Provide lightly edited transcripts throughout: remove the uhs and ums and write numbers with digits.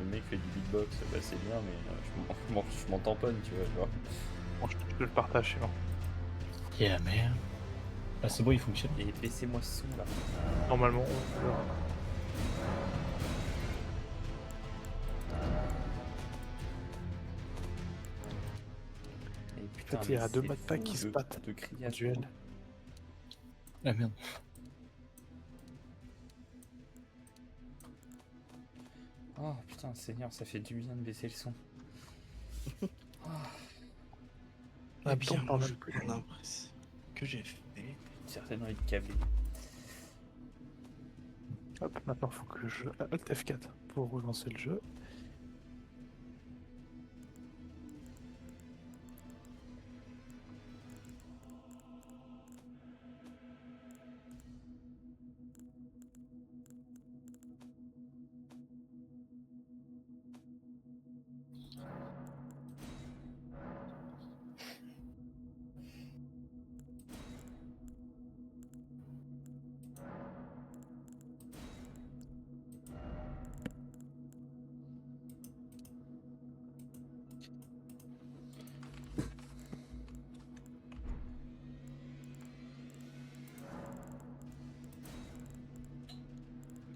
mec fait du beatbox, bah c'est bien, mais je m'en tamponne, tu vois, genre. Bon, je te le partage, c'est bon. Yeah, merde. Ah, c'est bon, il fonctionne. Et baissez-moi ce son là. Normalement, on verra. Et En putain, fait, il y mais a deux c'est modpacks qui fou se battent de crier en à ce duel. point. Ah merde. Oh putain, Seigneur, ça fait du bien de baisser le son. Ah, Eh putain, bien, on parle moi, même plus. on a l'impression que j'ai fait. Certainement être câblé. Hop, maintenant, faut que je Alt F4 pour relancer le jeu.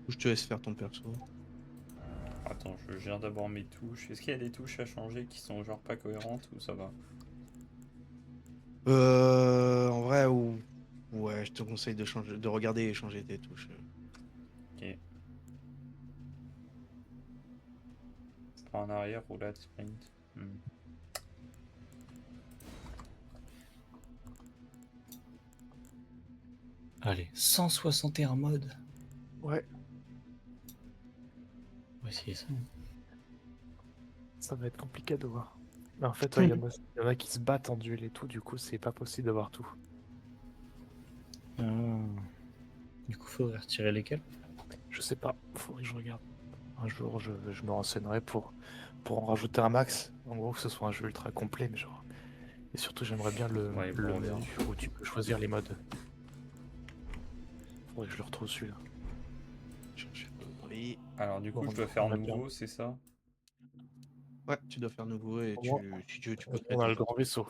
Je te laisse faire ton perso. Attends, je gère d'abord mes touches. Est-ce qu'il y a des touches à changer qui sont genre pas cohérentes ou ça va? En vrai, ou ouais, je te conseille de changer, de regarder et changer tes touches. Ok. Pas en arrière, roulade, sprint. Allez, 161 modes. Ouais, On va essayer ça. ça va être compliqué de voir. Mais en fait, ouais, il y en a qui se battent en duel et tout, du coup, c'est pas possible d'avoir tout. Ah. Du coup, faudrait retirer lesquels? Je sais pas, faudrait que je regarde. Un jour, je me renseignerai pour en rajouter un max. En gros, que ce soit un jeu ultra complet, mais genre. Et surtout, j'aimerais bien Ouais, le bon, on verra. menu où tu peux choisir les modes. Faudrait que je le retrouve celui-là. Oui. Alors du coup, Bon, je dois faire on a bien. nouveau, c'est ça? Ouais, tu dois faire nouveau et Au moins, si tu veux, tu peux créer on a ton le perso. grand vaisseau.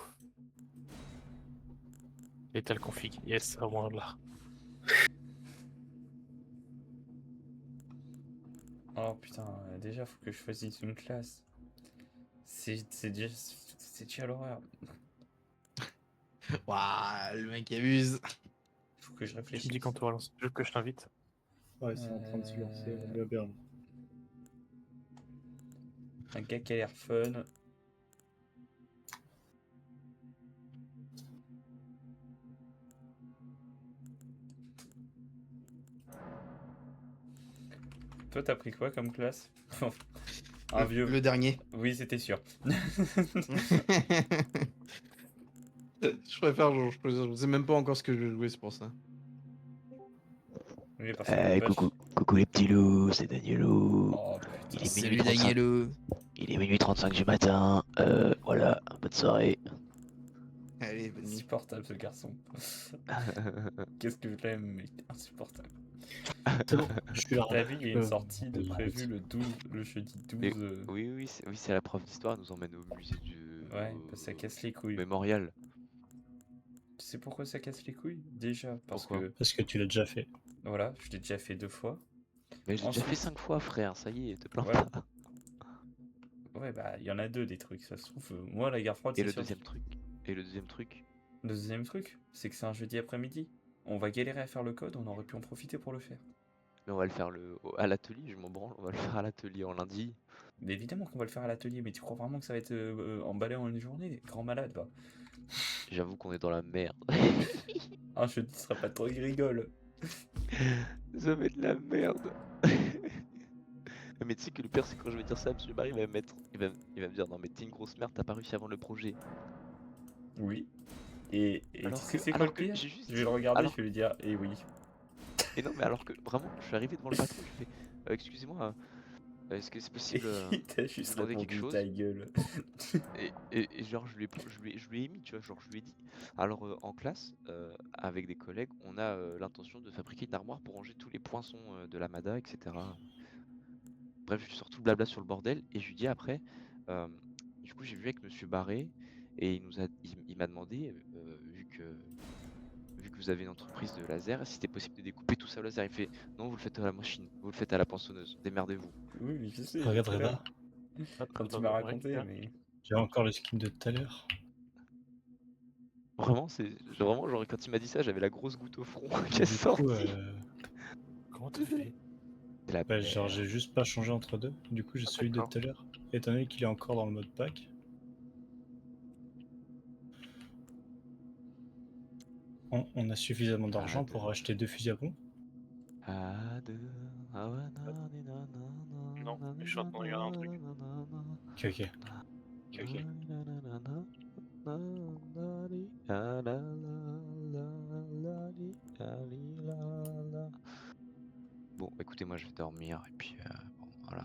Et tel config. Yes, au moins là. Oh putain, déjà faut que je choisisse une classe. C'est déjà l'horreur. Waouh, le mec abuse. Faut que je Tu me réfléchisse. dis quand tu relances le jeu que je t'invite. Ouais, c'est en train de se lancer. Le burn. Un gars qui a l'air fun. Toi, t'as pris quoi comme classe? Un vieux. Le dernier. Oui, c'était sûr. Je préfère, je sais même pas encore ce que je vais jouer, c'est pour ça. Oui, parce que de base, Coucou les petits loups, c'est Danielou. Oh Il putain. est Salut minuit 35. Danielou. Il est minuit 35 du matin. Voilà, bonne soirée. Allez, bonne nuit. Insupportable ce garçon. Qu'est-ce que je l'aime, mec. Insupportable. C'est bon, je suis là. T'as vu, il y a une sortie de prévue le 12, le jeudi 12. Et oui, c'est la prof d'histoire nous emmène au musée du Ouais, parce que ça casse les couilles. mémorial. Tu sais pourquoi ça casse les couilles? Déjà, parce Pourquoi? que, Parce que tu l'as déjà fait. voilà, je l'ai déjà fait 2 fois. Mais j'ai déjà fait Ensuite, 5 fois, frère, ça y est, te plains voilà. pas. Ouais, bah, il y en a 2 des trucs, ça se trouve. Moi, la guerre froide, Et c'est le sûr. deuxième truc? Et le deuxième truc? Le deuxième truc, c'est que c'est un jeudi après-midi. On va galérer à faire le code, on aurait pu en profiter pour le faire. Mais on va le faire à l'atelier, je m'en branle, on va le faire à l'atelier en lundi. Mais évidemment qu'on va le faire à l'atelier, mais tu crois vraiment que ça va être emballé en une journée? Grand malade, va. J'avoue qu'on est dans la merde. Un jeudi sera pas trop, il rigole. Ça va être la merde. Mais tu sais que le pire, c'est quand je vais dire ça, monsieur Barry va me mettre. Il va me dire non, mais t'es une grosse merde, t'as pas réussi avant le projet. Oui. Et tu Alors sais que, c'est quoi le alors que pire? j'ai juste Je vais le dit. regarder, Alors, je vais lui dire, eh oui. et non, mais alors que vraiment, je suis arrivé devant le patron, je fais excusez-moi, est-ce que c'est possible Il t'a de juste demander quelque répondu chose? ta gueule. Et genre, je lui ai émis, tu vois, genre, je lui ai dit. Alors, en classe, avec des collègues, on a l'intention de fabriquer une armoire pour ranger tous les poinçons de la MADA, etc. bref, je sors tout le blabla sur le bordel et je lui dis après, euh, du coup j'ai vu avec Monsieur Barré et il m'a demandé, vu que vous avez une entreprise de laser, si c'était possible de découper tout ça au laser. Il fait non, vous le faites à la machine, vous le faites à la poncçonneuse, démerdez-vous. Oui, mais je sais, Regarde j'étais là Reda, quand tu m'as raconté, mais... j'ai encore le skin de tout à l'heure. Vraiment, vraiment, genre, quand il m'a dit ça, j'avais la grosse goutte au front qui est Du coup, sortie. Comment t'as fait? C'est la bah, genre merde. j'ai juste pas changé entre deux. Du coup j'ai Ah, celui de d'accord. tout à l'heure. Étant donné qu'il est encore dans le mode pack. On a suffisamment d'argent pour acheter 2 fusils à pompe. Ah, de- ah ouais, Non, je suis en train de regarder un truc. Ok, ok. Ok, ok. Bon, écoutez, moi je vais dormir et puis bon, voilà,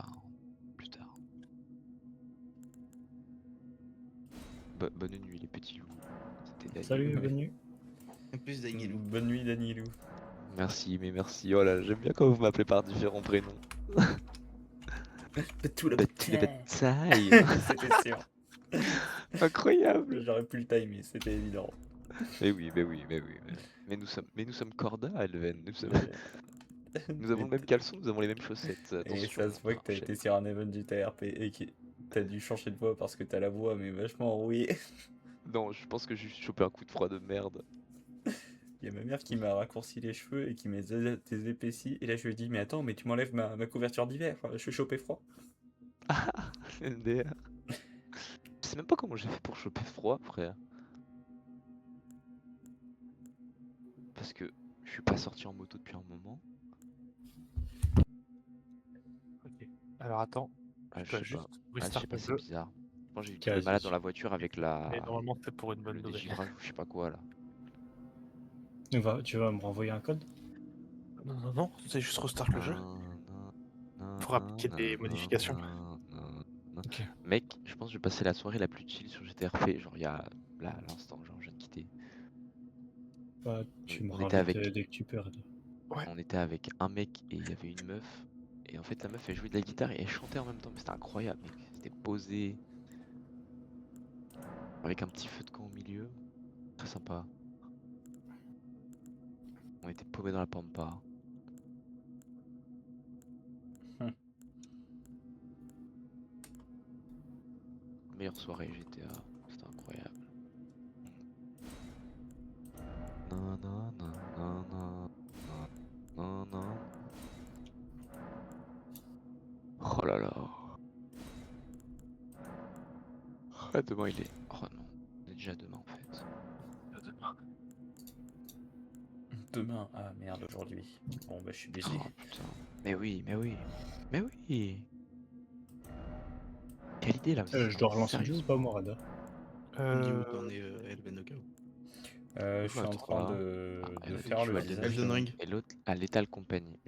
plus tard. Bonne nuit les petits loups. C'était Daniel. Salut, Ouais. bonne nuit. En plus, Danielou. Bonne nuit, Danielou. Merci, mais merci. Oh là, j'aime bien quand vous m'appelez par différents prénoms. Tout le Petit bataille. C'était sûr. Incroyable. J'aurais pu le timer, c'était évident. Mais oui, mais oui, mais oui. Mais nous sommes Corda, Elven. Nous avons le même caleçon, nous avons les mêmes chaussettes. Et Attention, ça se voit que t'as été sur un event du TRP et que t'as dû changer de voix parce que t'as la voix mais vachement enrouillée. Non, je pense que j'ai juste chopé un coup de froid de merde. Il y a ma mère qui m'a raccourci les cheveux et qui m'a des épaissis. Et là je lui dis mais attends mais tu m'enlèves ma couverture d'hiver, je suis chopé froid. Ah, NDR. Je sais même pas comment j'ai fait pour choper froid, frère. Parce que je suis pas sorti en moto depuis un moment. Ok. Alors attends, Ah, je je dois sais juste pas. Ah, je restart sais pas, le c'est jeu. bizarre. Je pense que j'ai Quasi. tombé malade dans la voiture avec Mais normalement c'est pour une bonne le nouvelle. dégivrage ou je sais pas quoi là. Tu vas me renvoyer un code? Non, c'est juste restart le jeu. Pour appliquer des modifications. Ok. Mec, je pense que je vais passer la soirée la plus chill sur GTRP. Genre, il y a là, à l'instant, genre, je viens de quitter. Bah, tu me On était rajoutes avec- dès que tu peux, Reda. Ouais. On était avec un mec et il y avait une meuf. Et en fait, la meuf, elle jouait de la guitare et elle chantait en même temps. Mais c'était incroyable, mec. C'était posé. Avec un petit feu de camp au milieu. Très sympa. On était paumés dans la pampa. Meilleure soirée GTA. C'était incroyable. Non, non, non, non, non, non, non, non. Oh là là. Ah, demain il est. Oh non. On est déjà demain en fait. Demain, ah merde aujourd'hui. Bon bah je suis busy. Oh putain. Mais oui, mais oui. Mais oui. Quelle idée là. Je dois relancer le jeu ou pas, moi, Reda? Dis où t'en es, Elven Knockout. Je joue suis à en train 3. de L'autre faire joue le à visage. Elden Ring. Et l'autre à Lethal Company.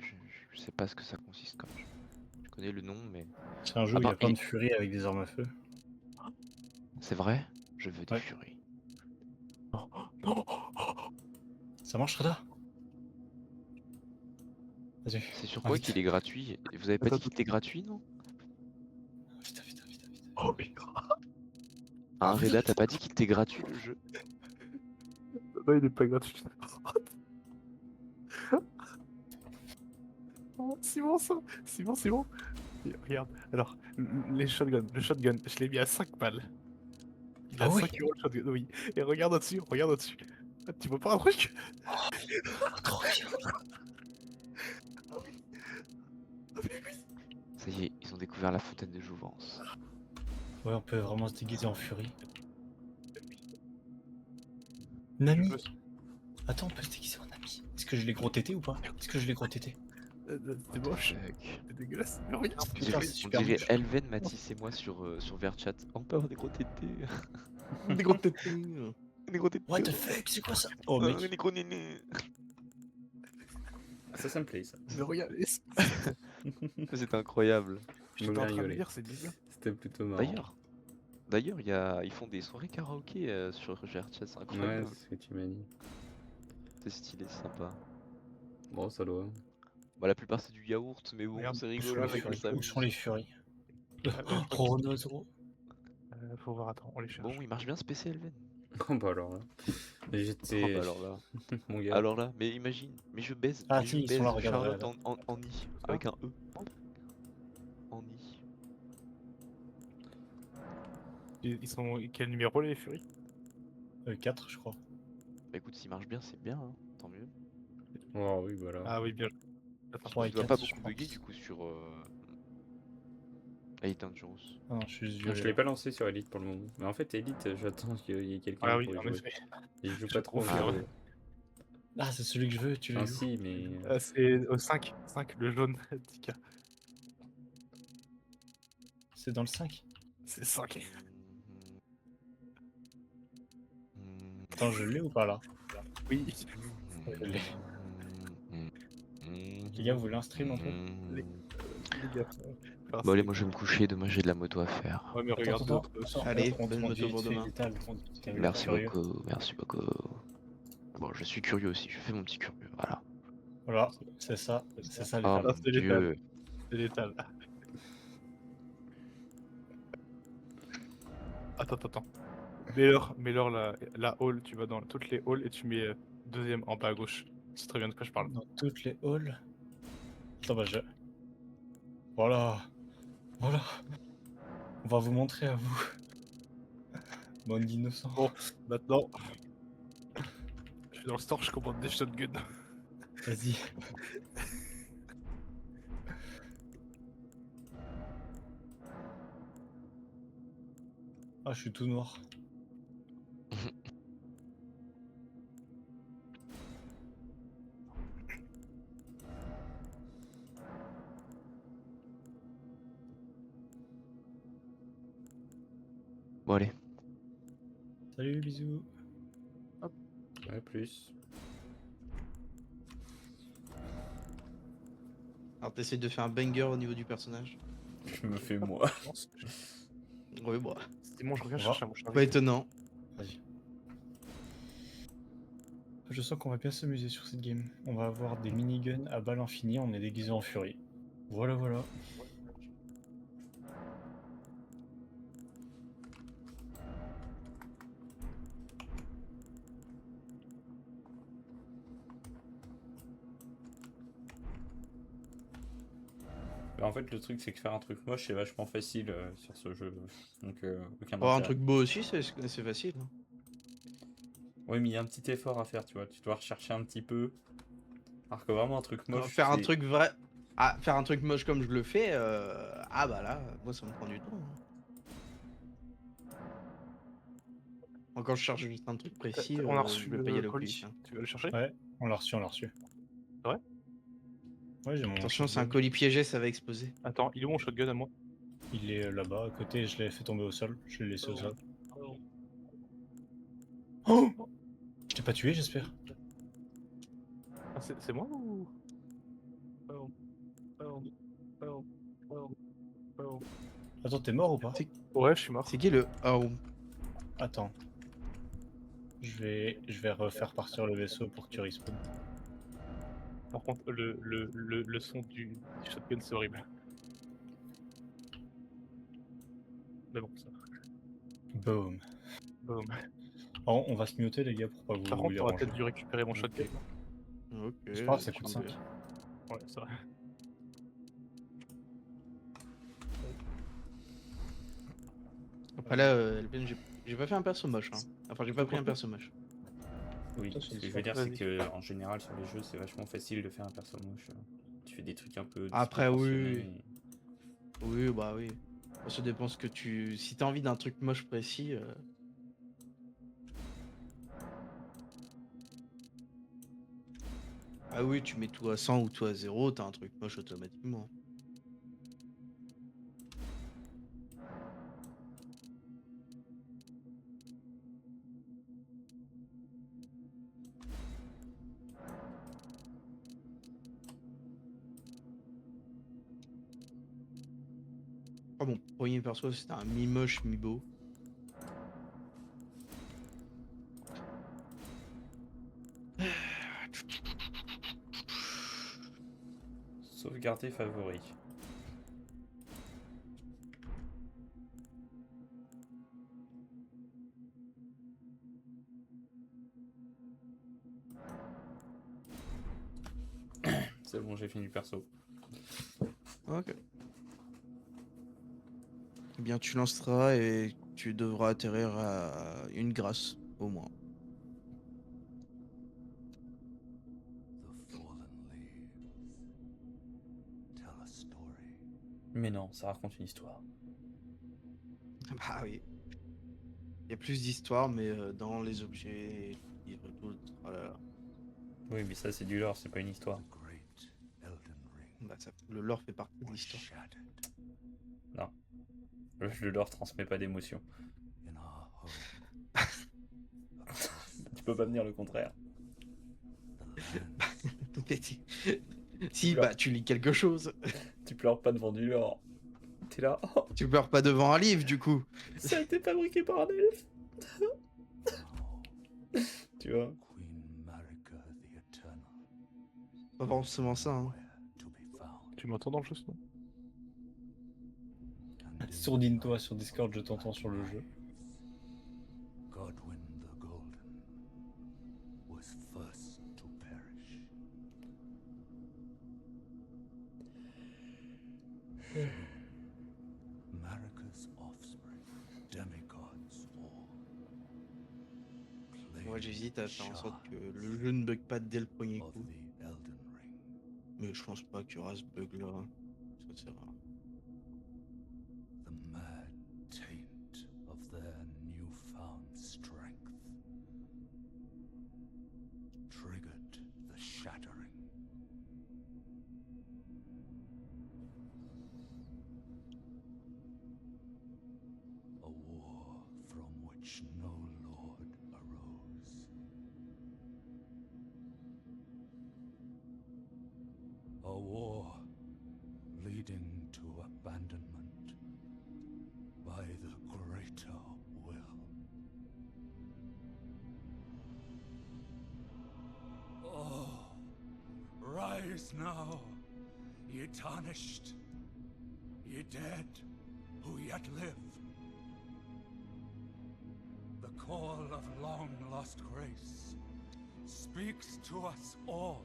Je sais pas ce que ça consiste comme jeu. Je connais le nom, mais. C'est un jeu où il y a plein de furies avec des armes à feu. C'est vrai? Je veux des Ouais. furies. Ça marche, Reda? Vas-y. C'est sur Ah, quoi vite. qu'il est gratuit? Vous avez pas dit qu'il était gratuit, non? Vite. Oh putain. Hein, Reda, t'as pas dit qu'il était gratuit le jeu? Non, il est pas gratuit. Oh, c'est bon ça. C'est bon. Et regarde, alors, le shotgun, je l'ai mis à 5 balles. Il a Ah oui. 5 euros le shotgun, oui. Et regarde au-dessus. Ah, tu vois pas un truc? Trop bien. Ça y est, ils ont découvert la fontaine de jouvence. Ouais, on peut vraiment se déguiser en furie. Nami. Attends, on peut se déguiser en Nami. Est-ce que je l'ai gros tété ou pas? C'est moche, Fuck. c'est dégueulasse. Mais regarde, On Putain, dirait, c'est on super dirait moche. Elven, Mathis et moi sur Verchat. On peut avoir des gros tétés. Des gros tétés. Des gros tétés. What the fuck, c'est quoi ça? Oh mec. Des gros nénés. Ça me plaît ça. mais regarde, C'était incroyable. j'étais en bien train de rigolé. dire, c'est dégueu. C'était plutôt marrant. D'ailleurs, ils font des soirées karaoké sur Verchat, c'est Ouais, incroyable. c'est ce que tu m'as dit. C'est stylé, c'est sympa. Bon, ça doit. Bah, la plupart c'est du yaourt, mais bon, Regarde, c'est Où sont rigolo, les le mec il furies? Où s'amuse. sont les furies? je crois qu'ils- Chronosaurus. Faut voir, attends, on les cherche. Bon, il marche bien ce PC, Elven. Oh bah alors là. Oh J'étais. bah alors là. Mon gars. Alors là, mais imagine, mais je baise, Ah, mais je si, ils sont là, baise regarde, Charlotte regarde. en I, avec un E. En I. Ils sont quel numéro les furies? 4, je crois. Bah écoute, s'il marche bien, c'est bien, hein. Tant mieux. Oh oui, voilà. Ah oui, bien. Attends, 3 Il et doit 4, pas je beaucoup pense. bugger du coup sur Elite Dangerous. Ah non, je suis juste Je l'ai violet. pas lancé sur Elite pour le moment. Mais en fait, Elite, j'attends qu'il y ait quelqu'un Ah oui, pour y en jouer. effet. Et je joue Je pas trop. confirme. Ah, c'est celui que je veux, tu l'as vu. Ainsi, mais. C'est au 5, le jaune, Tika. C'est dans le 5. C'est 5. Attends, je l'ai ou pas là? Oui. Je l'ai. Les gars, vous voulez un stream un peu? Les gars. Enfin, Bon allez, c'est- moi je vais me coucher, demain j'ai de la moto à faire. Ouais, mais regarde Attends, d'autres. attends, Allez, on bonne te moto dit pour vite fait demain. l'étal, t'es Merci curieux. beaucoup, merci beaucoup. Bon, je suis curieux aussi, je fais mon petit curieux, voilà. Voilà, c'est ça Oh l'étal. mon c'est létal. dieu. C'est létal. Attends. Mets-leur la hall, tu vas dans toutes les halls et tu mets deuxième en bas à gauche. C'est très bien de quoi je parle. Dans toutes les halls. Attends, bah je... Voilà. Voilà. On va vous montrer à vous. Bande d'innocents. Bon, maintenant. Je suis dans le store, je commande des shotguns. Vas-y. Ah, je suis tout noir. Bon allez. Salut, bisous. Ouais, plus. Alors t'essayes de faire un banger au niveau du personnage. Je me fais moi. Oui, bon. C'est bon, je reviens Au chercher mon chargeur. Pas étonnant. Vas-y. Je sens qu'on va bien s'amuser sur cette game. On va avoir des miniguns à balles infinies, on est déguisé en furie. Voilà, voilà. Bah, en fait, le truc, c'est que faire un truc moche, c'est vachement facile sur ce jeu. Donc, aucun Avoir un intérêt. truc beau aussi, c'est facile. Hein. Oui, mais il y a un petit effort à faire, tu vois. Tu dois rechercher un petit peu. Alors que vraiment, un truc moche. Faire un c'est- truc vrai. Ah, faire un truc moche comme je le fais, ah bah là, moi ça me prend du temps. Hein. Quand je cherche juste un truc précis, On a je reçu vais pas y le aller au colis. plus. Hein. Tu vas le chercher? Ouais, on l'a reçu, on l'a reçu. C'est vrai? Ouais, j'ai mon Attention, c'est un shotgun. colis piégé, ça va exploser. Attends, il est où mon shotgun à moi? Il est là-bas, à côté, je l'ai fait tomber au sol. Je l'ai laissé au sol. Oh, je t'ai pas tué, j'espère. Ah, c'est moi ou. Oh. Attends, t'es mort ou pas? Ouais, je suis mort. C'est qui le. Oh. Attends. Je vais refaire partir le vaisseau pour que tu respawns. Par contre, le son du shotgun, c'est horrible. Mais bon, ça. Boom. Boom. Oh, on va se muter les gars pour pas vous Par contre, t'aurais déranger. peut-être dû récupérer mon shotgun. Ok. C'est pas grave, ça coûte 5. Ouais, c'est vrai. Après là, j'ai pas fait un perso moche. Hein. Enfin, j'ai pas pris un perso moche. Oui, Ça, ce c'est que je sûr. veux dire, c'est Vas-y. que en général, sur les jeux, c'est vachement facile de faire un perso moche. Tu fais des trucs un peu. Après, oui. disproportionnés. Oui, bah oui. Ça dépend ce que tu. Si t'as envie d'un truc moche précis. Ah oui, tu mets tout à 100 ou tout à 0, t'as un truc moche automatiquement. Ah bon, premier perso, c'était un mi-moche, mi-beau. sauvegarder favori. C'est bon, j'ai fini le perso. Ok. Eh bien, tu lanceras et tu devras atterrir à une grâce, au moins. The fallen leaves tell a story. Mais non, ça raconte une histoire. Bah oui. Il y a plus d'histoire, mais dans les objets, livres, tout. Oh là là. Oui, mais ça c'est du lore, c'est pas une histoire. The great Elden Ring Bah, le lore fait partie de was l'histoire. shattered Non. Le lore transmet pas d'émotion. in our home. Across Tu peux pas me dire le contraire. the lands Mais si, bah, tu lis quelque chose. Tu pleures pas devant du lore. T'es là, oh, Tu pleures pas devant un livre, du coup. ça a été fabriqué par un elfe. now. Tu vois. Queen Marika the Eternal, Pas forcément ça, hein. nowhere to be found. Tu m'entends dans le jeu, sinon? And in Sourdine-toi sur Discord, je t'entends sur le jeu. Godwyn the Golden was first to perish. Marika's offspring, demigods all. Moi, claimed j'hésite à faire en sorte que shards le jeu ne bug pas dès le premier of coup. the Elden Ring. Mais je pense pas qu'il y aura ce bug-là. Ça, c'est rare. The mad taint of their newfound strength triggered the shattering. A war from which no lord arose. A war leading to abandonment by the greater will. Oh, rise now, ye tarnished, ye dead who yet live. The call of long lost grace speaks to us all.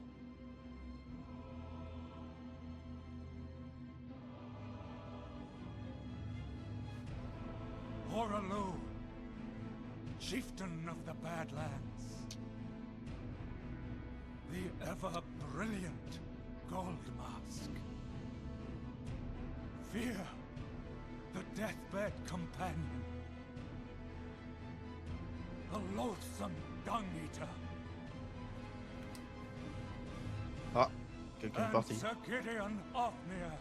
Horalu, chieftain of the Badlands. The ever-brilliant Gold Mask. Fear, the deathbed companion. The loathsome Dung-Eater. Ah, quelqu'un est And parti. Sir Gideon Ofnir.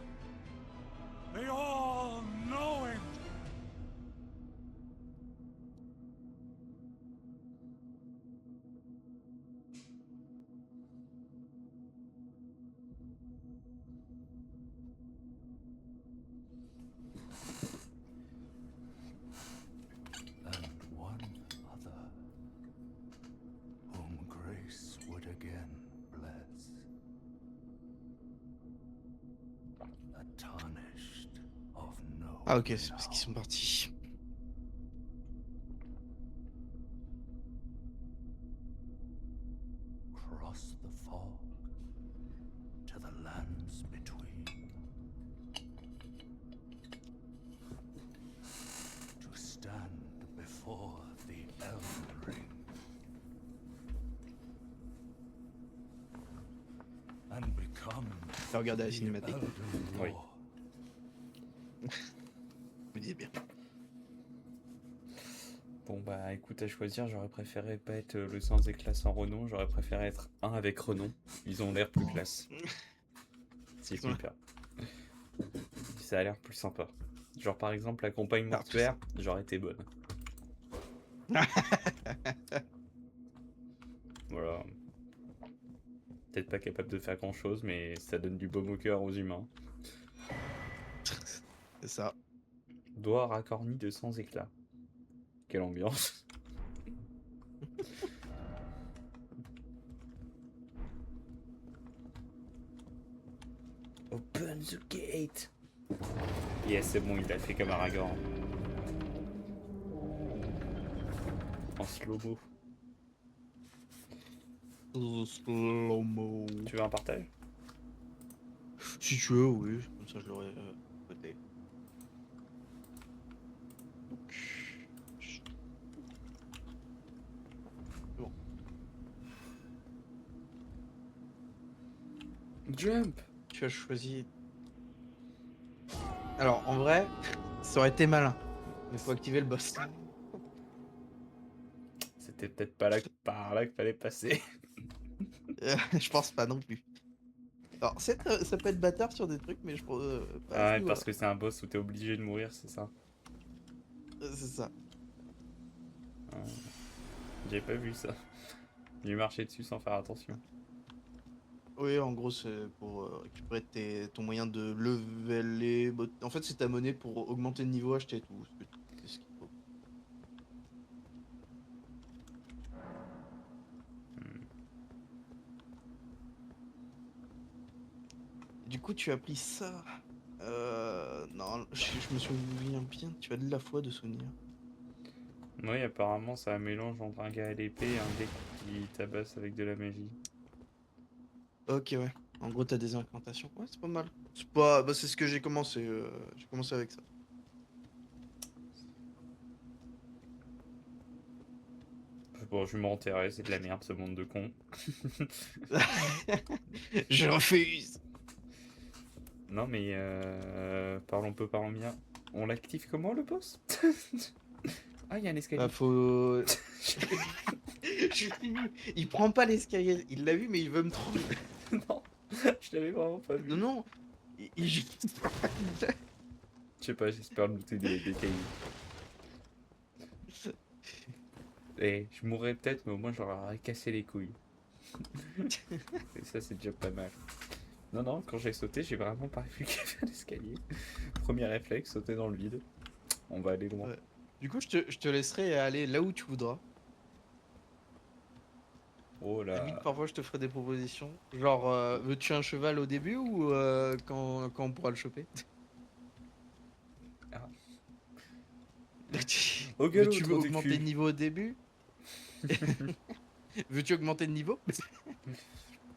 The all-knowing. And one other, whom grace would again bless. A tarnished of no Ah, ok, c'est parce qu'ils sont partis. cross the fog to the lands between. To stand before the Elden Ring. And become T'as regardé la the cinématique? Elden Oui. Lord. Vous dites bien. Bon bah écoute, à choisir, j'aurais préféré pas être le sans éclat sans renom, j'aurais préféré être un avec renom. Ils ont l'air plus classe. Si je puis me permettre. Ça a l'air plus sympa. Genre par exemple la compagne Ah, mortuaire, j'aurais été bonne. Voilà. Peut-être pas capable de faire grand chose, mais ça donne du baume au cœur aux humains. C'est ça. Doigt racorni de sans éclat. Quelle ambiance. Hop. the gate. Yes, c'est bon, il a fait comme Aragorn. En slow-mo. Slow-mo. Tu veux un partage? Si tu veux, oui. Comme ça, je l'aurais côté. Bon. Jump. Tu as choisi. Alors, en vrai, ça aurait été malin. Mais faut activer le boss. C'était peut-être pas là, par là qu'il fallait passer. Je pense pas non plus. Alors, ça peut être bâtard sur des trucs, mais je pense pas à Ah, ce ouais, niveau-là. parce que c'est un boss où t'es obligé de mourir, c'est ça. C'est ça. Ah, j'ai pas vu ça. J'ai marché dessus sans faire attention. Oui, en gros, c'est pour récupérer ton moyen de leveler. En fait, c'est ta monnaie pour augmenter le niveau, acheter tout. C'est ce qu'il faut. Du coup, tu as pris ça. Non, je me souviens bien. Tu as de la foi de souvenir. Oui, apparemment, c'est un mélange entre un gars à l'épée et un deck qui tabasse avec de la magie. Ok, ouais. En gros, t'as des incantations. Ouais, c'est pas mal. C'est pas... Bah, c'est ce que j'ai commencé. J'ai commencé avec ça. Bon, je vais m'enterrer, c'est de la merde ce monde de cons. Je refuse. Non, mais parlons bien. On l'active comment le boss? Ah, il y a un escalier. Bah, faut. Il prend pas l'escalier. Il l'a vu, mais il veut me tromper. Non, je l'avais vraiment pas vu. Non, non. Je sais pas, j'espère looter des cailloux. Et je mourrais peut-être, mais au moins j'aurais cassé les couilles. Et ça, c'est déjà pas mal. Non, non, quand j'ai sauté, j'ai vraiment pas vu qu'il y avait un escalier. Premier réflexe, sauter dans le vide. On va aller loin. Ouais. Du coup, je te laisserai aller là où tu voudras. Oh là. Limite, parfois, je te ferai des propositions. Genre, veux-tu un cheval au début ou quand on pourra le choper? Ah. Au galop, Veux-tu trou du augmenter cul. de niveau au début? Veux-tu augmenter de niveau?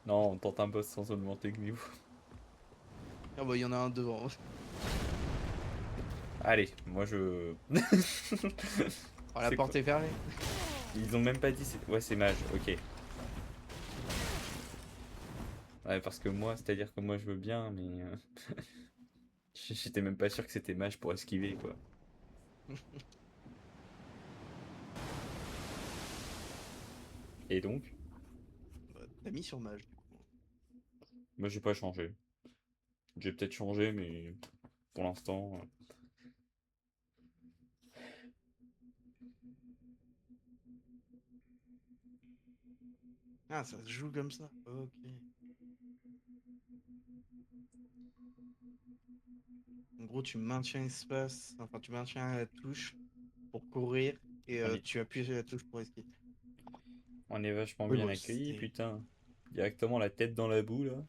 Non, on tente un boss sans augmenter le niveau. Ah bah, il y en a un devant. Allez, moi je. Oh, la C'est porte quoi? est fermée. Ils ont même pas dit. Ouais, c'est mage, ok. Ouais, parce que moi, c'est-à-dire que moi je veux bien, mais. J'étais même pas sûr que c'était mage pour esquiver, quoi. Et donc, Bah, t'as mis sur mage, du coup. moi j'ai pas changé. J'ai peut-être changé, mais pour l'instant. Ah, ça se joue comme ça. Ok. En gros, tu maintiens espace, enfin, tu maintiens la touche pour courir et On est, tu appuies sur la touche pour esquiver. on est vachement Oui, bien bon, accueillis, c'était. putain. Directement la tête dans la boue, là.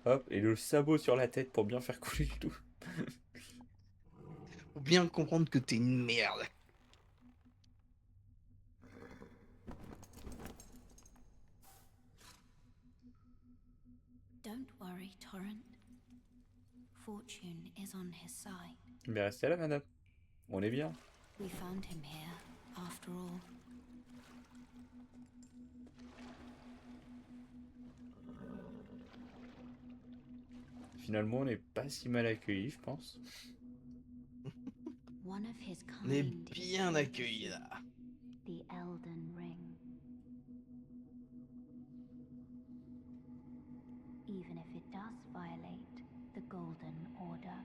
Hop, et le sabot sur la tête pour bien faire couler le tout. Faut bien comprendre que t'es une merde. Don't worry, Torrent. Fortune is on his side. Mais restez là, madame. On est bien. We found him here, after all. Finalement, on n'est pas si mal accueillis, je pense. One of his On est kind is bien here to accueillis là. seek the Elden Ring. Even if it does violate the Golden Order.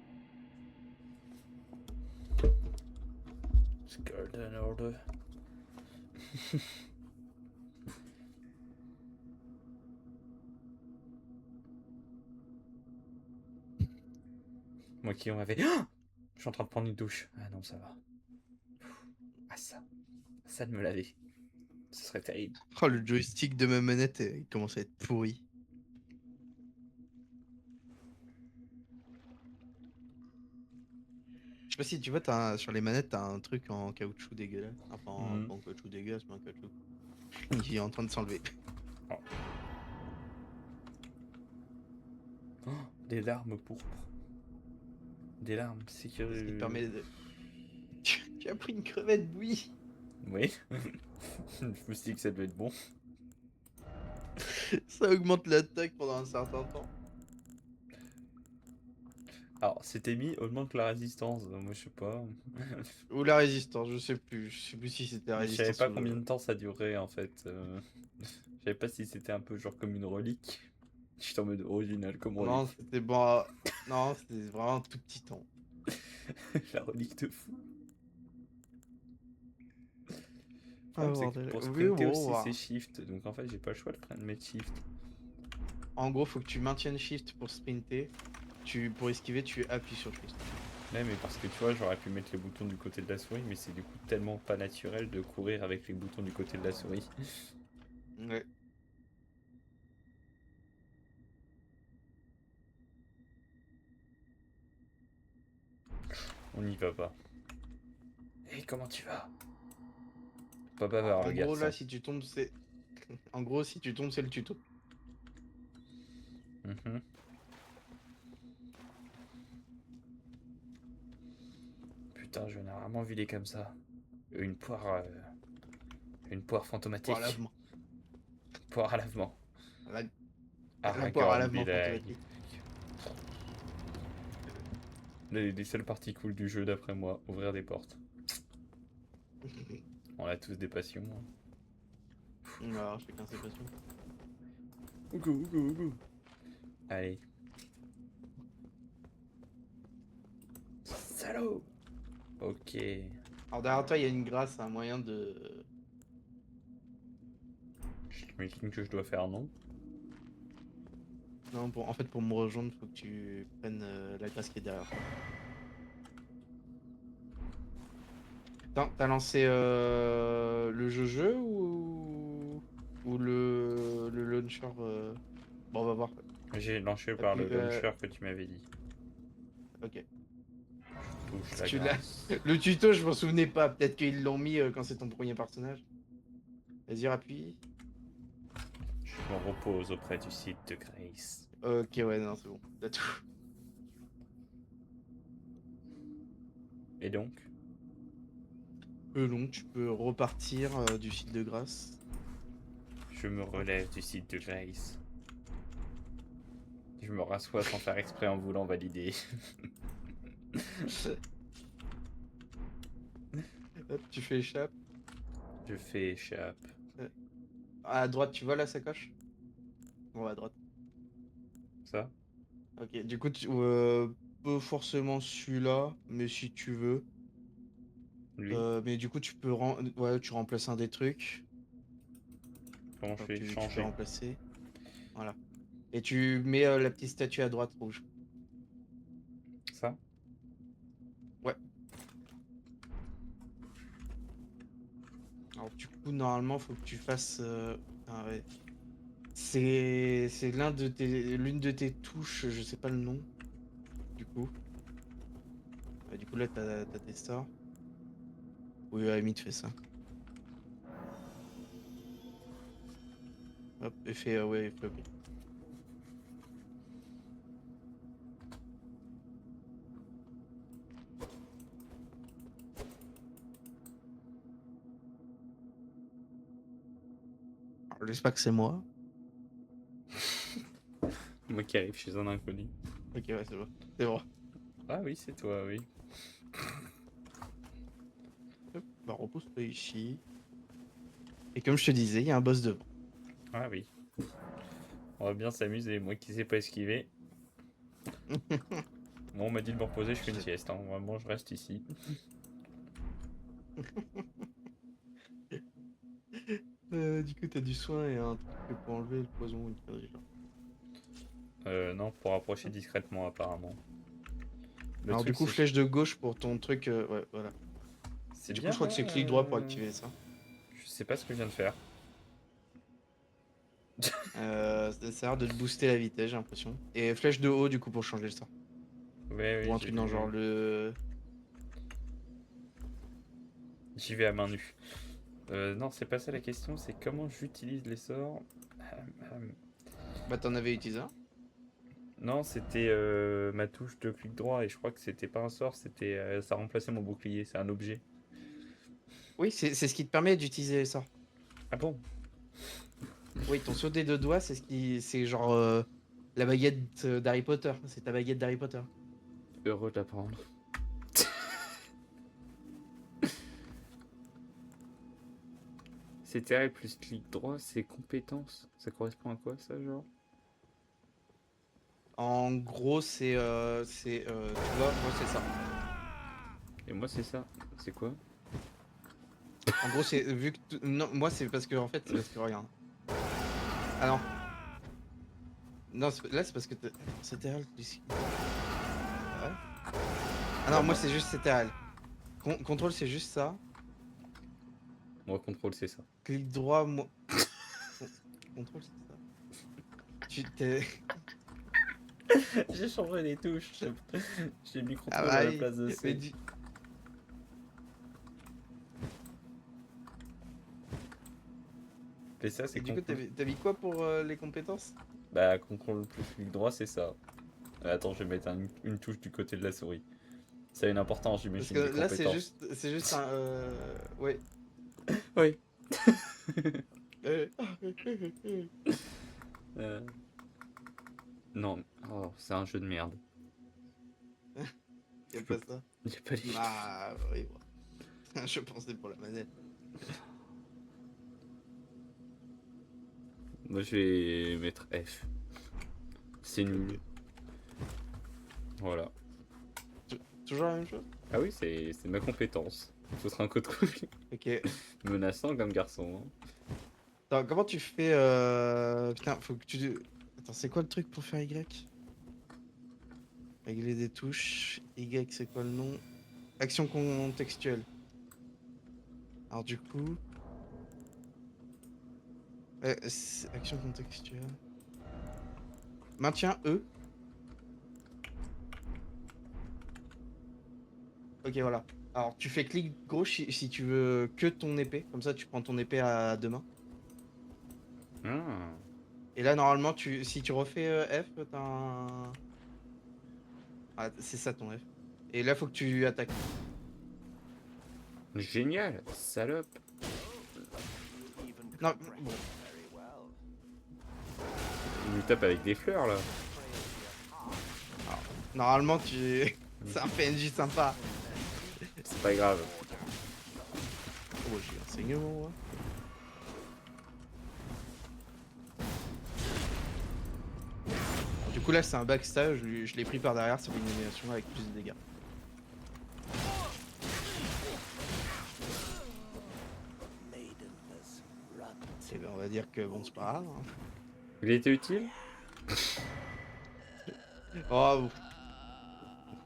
Golden Order. Moi qui on avait. Ah, je suis en train de prendre une douche. Ah non, ça va. Ah ça de me laver. Ce serait terrible. Oh, le joystick de ma manette, il commence à être pourri. sais pas si tu vois, sur les manettes, t'as un truc en caoutchouc dégueulasse. Enfin, Mhm. pas en caoutchouc dégueulasse, mais en caoutchouc. Il est en train de s'enlever. Oh, des larmes pourpres. Des larmes, c'est Ce qui te que... permet de. Tu as pris une crevette bouillie. Oui. Je me suis dit que ça devait être bon. Ça augmente l'attaque pendant un certain temps. Alors, c'était mis augmente la résistance. Moi, je sais pas. Ou la résistance, je sais plus. Je sais plus si c'était la Mais je savais résistance pas ou combien le. de temps ça durait en fait. Je savais pas si c'était un peu genre comme une relique. J'étais en mode original comme Non, relique. c'était bon. Non, c'était vraiment un tout petit temps. La relique de fou. Le Ah, problème, c'est que bordel. pour Oui, sprinter bon, aussi, voilà. c'est shift. Donc en fait, j'ai pas le choix de prendre mettre shift. En gros, faut que tu maintiennes shift pour sprinter. Pour esquiver, tu appuies sur shift. Ouais, mais parce que tu vois, j'aurais pu mettre les boutons du côté de la souris, mais c'est du coup tellement pas naturel de courir avec les boutons du côté de la souris. Ouais. On n'y va pas. Hé, comment tu vas? Pas bavard, En le gros, là, garçon. si tu tombes, c'est. En gros, si tu tombes, c'est le tuto. Mhm. Putain, j'en ai rarement vu des comme ça. Une poire. Une poire fantomatique. Poire à lavement. Poire à lavement. La, la poire à Aragorn lavement Bilag. fantomatique. Les seules parties cool du jeu, d'après moi, ouvrir des portes. On a tous des passions. Alors, chacun ses passions. Ougo, ougo, ougo. Allez. Salaud. Ok. Alors, derrière toi, il y a une grâce, un moyen de. J'imagine que je dois faire non. Non, en fait, pour me rejoindre, faut que tu prennes la grâce qui est derrière toi. T'as lancé le jeu ou le launcher Bon, on va voir. J'ai lancé par le Appuie, launcher que tu m'avais dit. Ok. Touche Si la tu l'as- grâce. Le tuto, je m'en souvenais pas. Peut-être qu'ils l'ont mis quand c'est ton premier personnage. Vas-y, appuie. Je me repose auprès du site de Grace. Ok, ouais, non, c'est bon. T'as tout. Et donc? Donc, tu peux repartir du site de grâce. Je me relève du site de Grace. Je me rassois sans faire exprès en voulant valider. Hop, tu fais échappe. Je fais échappe. À droite, tu vois la sacoche? Bon, à droite. Ça? Ok, du coup, pas forcément celui-là, mais si tu veux. Lui? Mais du coup, ouais, tu remplaces un des trucs. Comment je Enfin, fais tu peux changer? remplacer. Voilà. Et tu mets la petite statue à droite rouge. Ça? Ouais. Alors, du coup, normalement, faut que tu fasses. Ah ouais. C'est l'une de tes touches, je sais pas le nom. Du coup. Du coup, là, t'as tes sorts. Oui, Amy te fait ça. Hop, effet, ouais, effet, ok. Alors, j'espère que c'est moi. Moi qui arrive chez un inconnu. Ok, ouais, c'est bon. C'est bon. Ah oui, c'est toi, oui. Hop, bah, repose-toi ici. Et comme je te disais, il y a un boss devant. Ah oui. On va bien s'amuser. Moi qui sais pas esquiver. Bon, on m'a dit de me reposer, je fais une sieste. Hein. Vraiment, je reste ici. Du coup, t'as du soin et un truc pour enlever le poison ou une connerie du genre. Non, pour approcher discrètement, apparemment. Le Alors, truc, du coup, c'est- flèche de gauche pour ton truc. Ouais, voilà. c'est Du coup, bien. je crois que c'est clic droit pour activer ça. Je sais pas ce que je viens de faire. Ça sert de te booster la vitesse, j'ai l'impression. Et flèche de haut, du coup, pour changer le sort. Ouais, Ou un j'ai truc dans le vu. genre le. J'y vais à main nue. Non, c'est pas ça la question, c'est comment j'utilise les sorts. Bah t'en avais utilisé un. Non, c'était ma touche de clic droit et je crois que c'était pas un sort, c'était ça remplaçait mon bouclier, c'est un objet. Oui, c'est ce qui te permet d'utiliser les sorts. Ah bon? Oui, ton saut des deux doigts, c'est ce qui, c'est genre la baguette d'Harry Potter. C'est ta baguette d'Harry Potter. Heureux d'apprendre. CTRL plus clic droit, c'est compétences. Ça correspond à quoi ça, genre? En gros, tu vois, moi c'est ça. Et moi c'est ça. C'est quoi? En gros, c'est vu que non, moi c'est parce que en fait, c'est parce que regarde. Ah non. Non, là c'est parce que c'était réel. Ouais. Ah non, moi c'est juste CTRL. Contrôle c'est juste ça. Moi contrôle c'est ça. Clic droit, moi. Contrôle c'est ça. Tu t'es. J'ai changé les touches. J'ai mis contrôle Ah bah, à la place de mais C. Et ça c'est du coup, contrôle. t'as mis quoi pour les compétences? Bah contrôle plus clic droit c'est ça. Attends, je vais mettre une touche du côté de la souris. Ça a une importance, Parce j'imagine, que des là, compétences. c'est juste un. Ouais. Oui. Euh, Non, oh, c'est un jeu de merde. Y'a pas ça. Il y a pas les... Ah, oui, bon. Je pensais pour la manette. Moi je vais mettre F. C'est nul. Voilà. Toujours la même chose? Ah oui, c'est ma compétence. Ce sera un code cool. Ok. Menaçant comme garçon. Hein. Attends, comment tu fais. Putain, faut que tu. Attends, c'est quoi le truc pour faire Y? Régler des touches. Y, c'est quoi le nom? Action contextuelle. Alors, du coup. Action contextuelle. Maintien E. Ok, voilà. Alors, tu fais clic gauche si tu veux que ton épée. Comme ça, tu prends ton épée à deux mains. Ah. Et là, normalement, si tu refais F, t'as un. Ah, c'est ça ton F. Et là, faut que tu attaques. Génial, salope. Non, bon. Il nous tape avec des fleurs là. Normalement, c'est un PNJ sympa. C'est pas grave. Oh, j'ai un saignement, moi. Du coup, là, c'est un backstab. Je l'ai pris par derrière sur une animation avec plus de dégâts. Et ben, on va dire que bon, c'est pas grave. Hein. Il a été utile? Oh,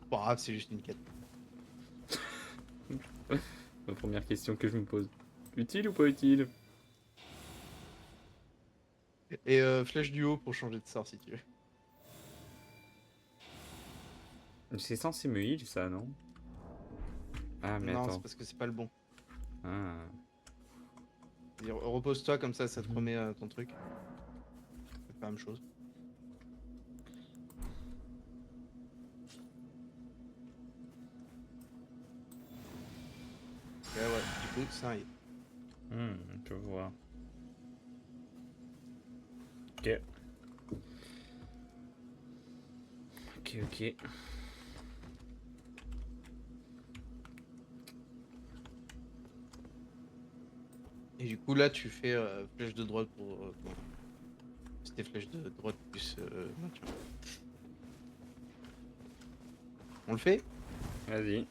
pas grave, c'est juste une quête. La première question que je me pose. Utile ou pas utile? Et flèche du haut pour changer de sort si tu veux. C'est censé me heal ça, non? Ah mais Non, attends. c'est parce que c'est pas le bon. Ah. C'est-à-dire, repose-toi comme ça te remet ton truc. C'est pas la même chose. Ouais, du coup, ça y est. Je vois. Ok. Ok. Et du coup, là, tu fais flèche de droite pour. C'était flèche de droite plus maintien. On le fait? Vas-y.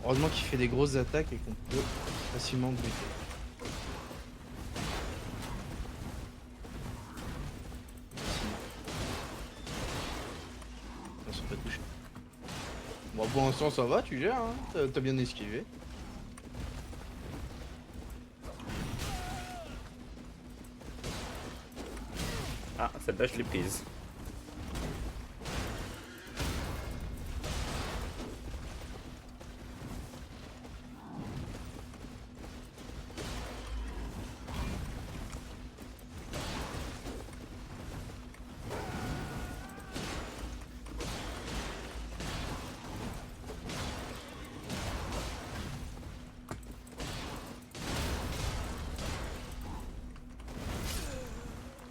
Heureusement qu'il fait des grosses attaques et qu'on peut facilement buter. pour l'instant ça va, tu gères, hein. T'as bien esquivé. Ah, celle-là, je l'ai prise.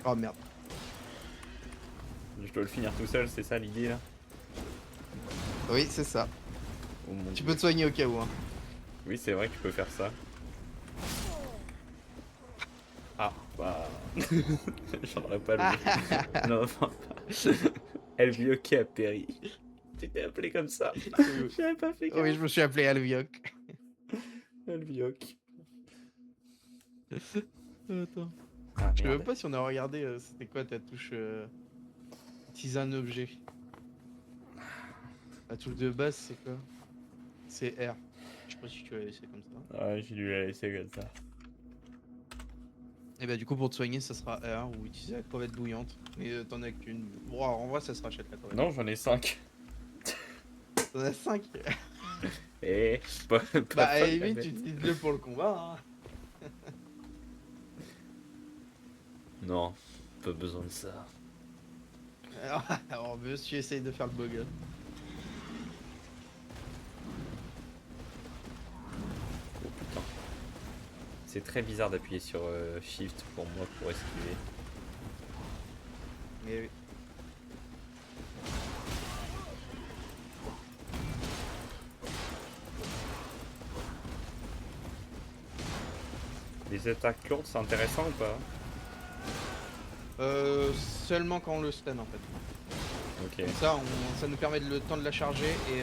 Oh merde. Je dois le finir tout seul, c'est ça l'idée là? Oui, c'est ça. Oh mon Tu Dieu. peux te soigner au cas où, hein. Oui, c'est vrai que tu peux faire ça. Ah, bah. J'en aurais pas le. Non, enfin. Elvio qui a péri. Tu t'es appelé comme ça. J'avais pas fait Oui, je me suis appelé Alvioc. Elvioc. Attends. Ah, Je sais merde. même pas si on a regardé c'était quoi ta touche utiliser un objet. La touche de base c'est quoi? C'est R. Je sais pas si tu vas laisser comme ça. Ouais, j'ai dû la laisser comme ça. Et bah du coup pour te soigner ça sera R ou utiliser la crevette bouillante. Mais t'en as qu'une. Bon en vrai ça se rachète la crevette. Non, j'en ai 5. T'en as 5. Et. Pas Bah à la folle, limite la tu bête. utilises-le pour le combat, hein. Non, pas besoin de ça. Alors monsieur essaye de faire le beau gars. Oh putain. C'est très bizarre d'appuyer sur Shift pour moi pour esquiver. Mais oui. Les attaques lourdes, c'est intéressant ou pas? Seulement quand on le stun en fait. Ok. Comme ça, ça nous permet le temps de la charger et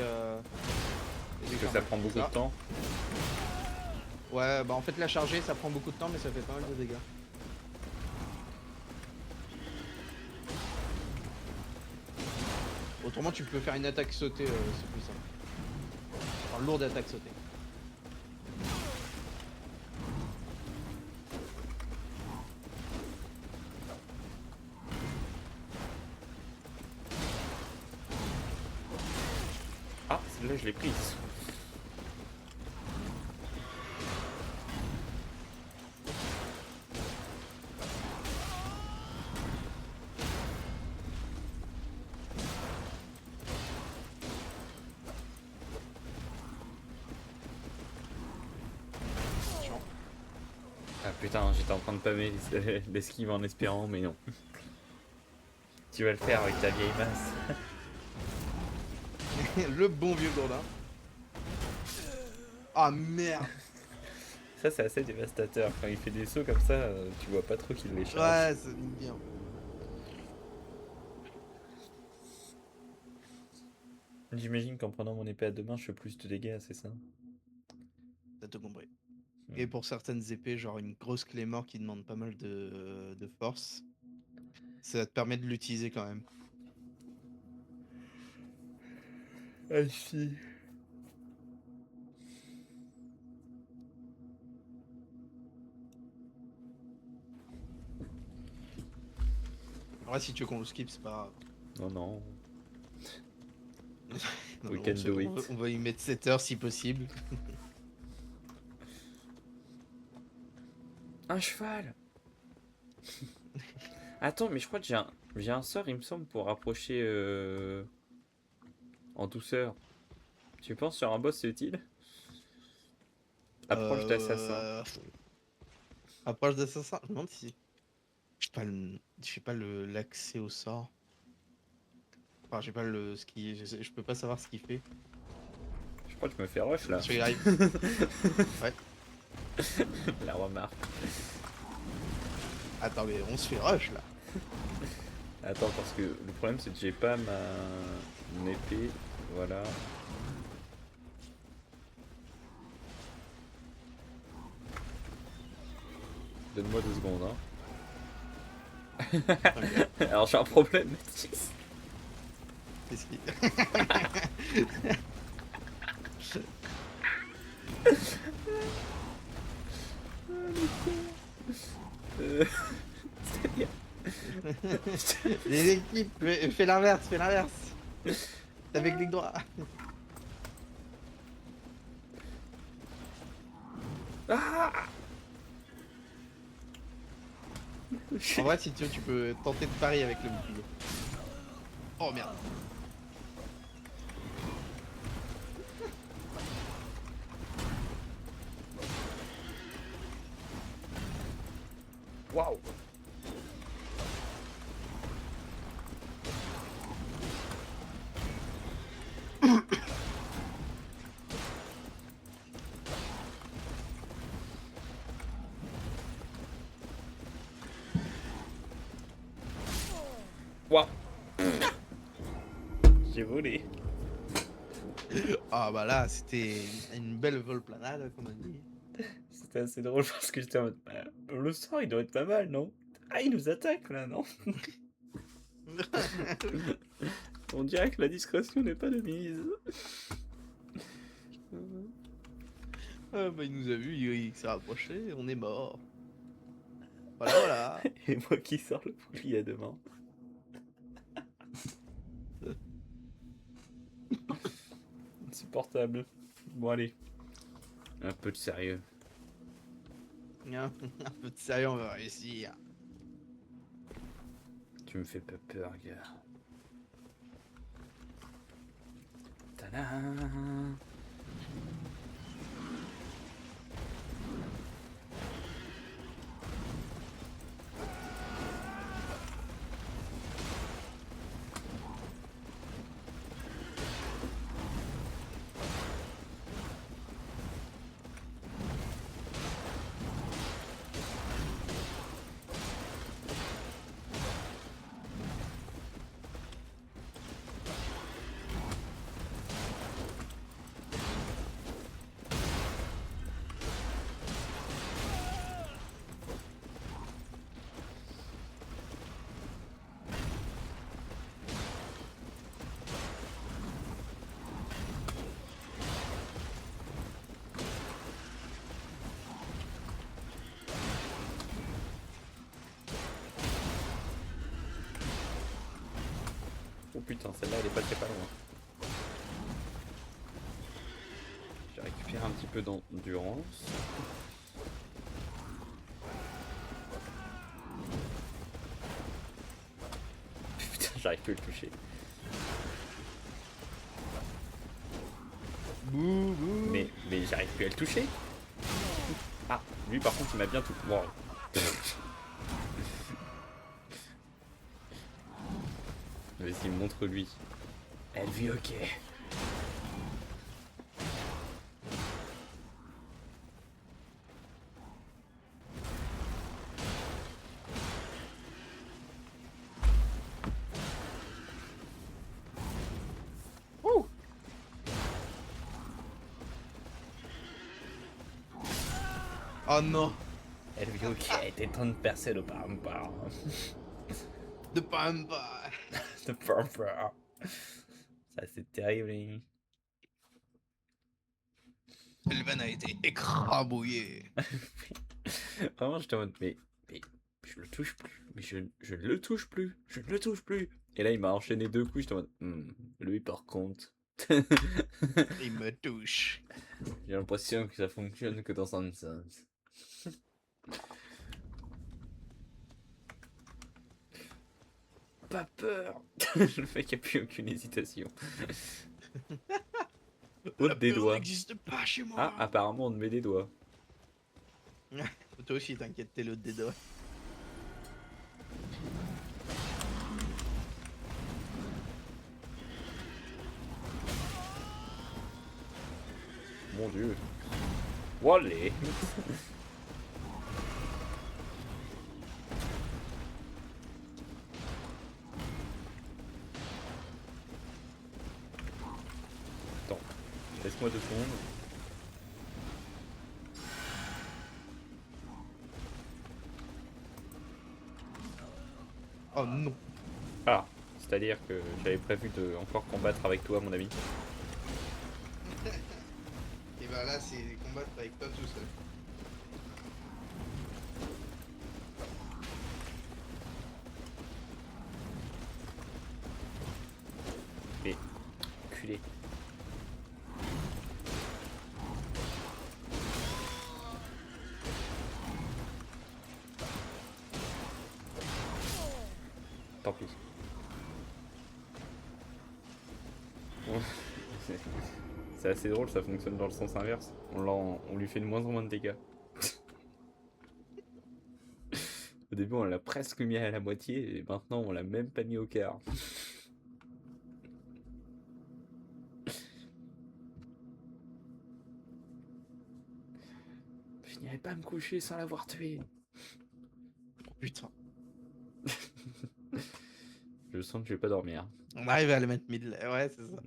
Parce que ça prend beaucoup de temps. Ouais, bah en fait la charger ça prend beaucoup de temps mais ça fait pas mal de dégâts. Autrement tu peux faire une attaque sautée, c'est plus simple. Enfin, lourde attaque sautée. Ah, celle-là je l'ai prise. Ah putain, j'étais en train de pâmer l'esquive en espérant, mais non. Tu vas le faire avec ta vieille masse. Le bon vieux gourdin. Ah merde. Ça, c'est assez dévastateur. Quand il fait des sauts comme ça, tu vois pas trop qu'il les charge. Ouais, c'est bien. J'imagine qu'en prenant mon épée à deux mains, je fais plus de dégâts, c'est ça? T'as tout compris. Hmm. Et pour certaines épées, genre une grosse clé mort qui demande pas mal de force, ça te permet de l'utiliser quand même. Ah si. En vrai, si tu veux qu'on le skip, c'est pas Non, non. grave. Non, We non, can on do se- it. on va y mettre 7 heures si possible. Un cheval. Attends, mais je crois que j'ai un sort, il me semble, pour approcher en douceur. Tu penses sur un boss c'est utile? Approche d'assassin. Approche d'assassin. Je me demande si. J'ai pas l'accès au sort. Enfin, j'ai pas le. Ce qui. Je peux pas savoir ce qu'il fait. Je crois que je me fais rush là. Sur il arrive. Ouais. La remarque. Attends, mais on se fait rush là. Attends, parce que le problème c'est que j'ai pas mon épée. Voilà. Donne-moi 2 secondes, hein. Alors j'ai un problème, Mathis. Qu'est-ce qui. C'est-à-dire. Les équipes, fais l'inverse, fais l'inverse. Avec les doigts. Ah En vrai, si tu veux, tu peux tenter de parier avec le bouclier. Oh merde. Waouh. Waouh. J'ai volé. Ah bah là, c'était une belle volplanade, comme on dit. C'était assez drôle parce que j'étais en mode, bah, le sort il doit être pas mal, non? Ah, il nous attaque là, non? On dirait que la discrétion n'est pas de mise. Ah bah il nous a vu, il s'est rapproché, on est mort. Voilà, voilà. Et moi qui sors le bouclier à deux mains. Insupportable. Bon allez. Un peu de sérieux. Un peu de sérieux, on va réussir. Tu me fais pas peur, gars. Tadam. Oh putain, celle-là elle est pas très loin. J'ai récupéré un petit peu d'endurance. Putain, j'arrive plus à le toucher. Mais j'arrive plus à le toucher. Ah, lui par contre il m'a bien tout. Wow. Vas-y, montre-lui. Elle vit ok. Oh non. Elle vit ok, t'es temps de percer le pampa. De pampa. Le pampa. Ça c'est terrible. Le van a été écrabouillé. Vraiment, j'étais en mode, mais je le touche plus. Mais je ne le touche plus. Je ne le touche plus. Et là, il m'a enchaîné deux coups. J'étais en mode, lui, par contre. Il me touche. J'ai l'impression que ça fonctionne que dans un sens. Pas peur. Le mec a plus aucune hésitation. Ôte des doigts. n'existe pas chez moi. Ah, apparemment, on te met des doigts. Toi aussi, t'inquiète, t'es l'autre des doigts. Mon dieu. Wallé. Attends, laisse-moi 2 secondes. Oh non. Ah, c'est-à-dire que j'avais prévu de encore combattre avec toi, mon ami. c'est combattre avec toi tout seul. Culé. Tant pis. C'est assez drôle, ça fonctionne dans le sens inverse. On lui fait de moins en moins de dégâts. Au début, on l'a presque mis à la moitié et maintenant, on l'a même pas mis au quart. Je n'irai pas me coucher sans l'avoir tué. Oh putain. Je sens que je vais pas dormir. On arrive à le mettre mid. Ouais, c'est ça.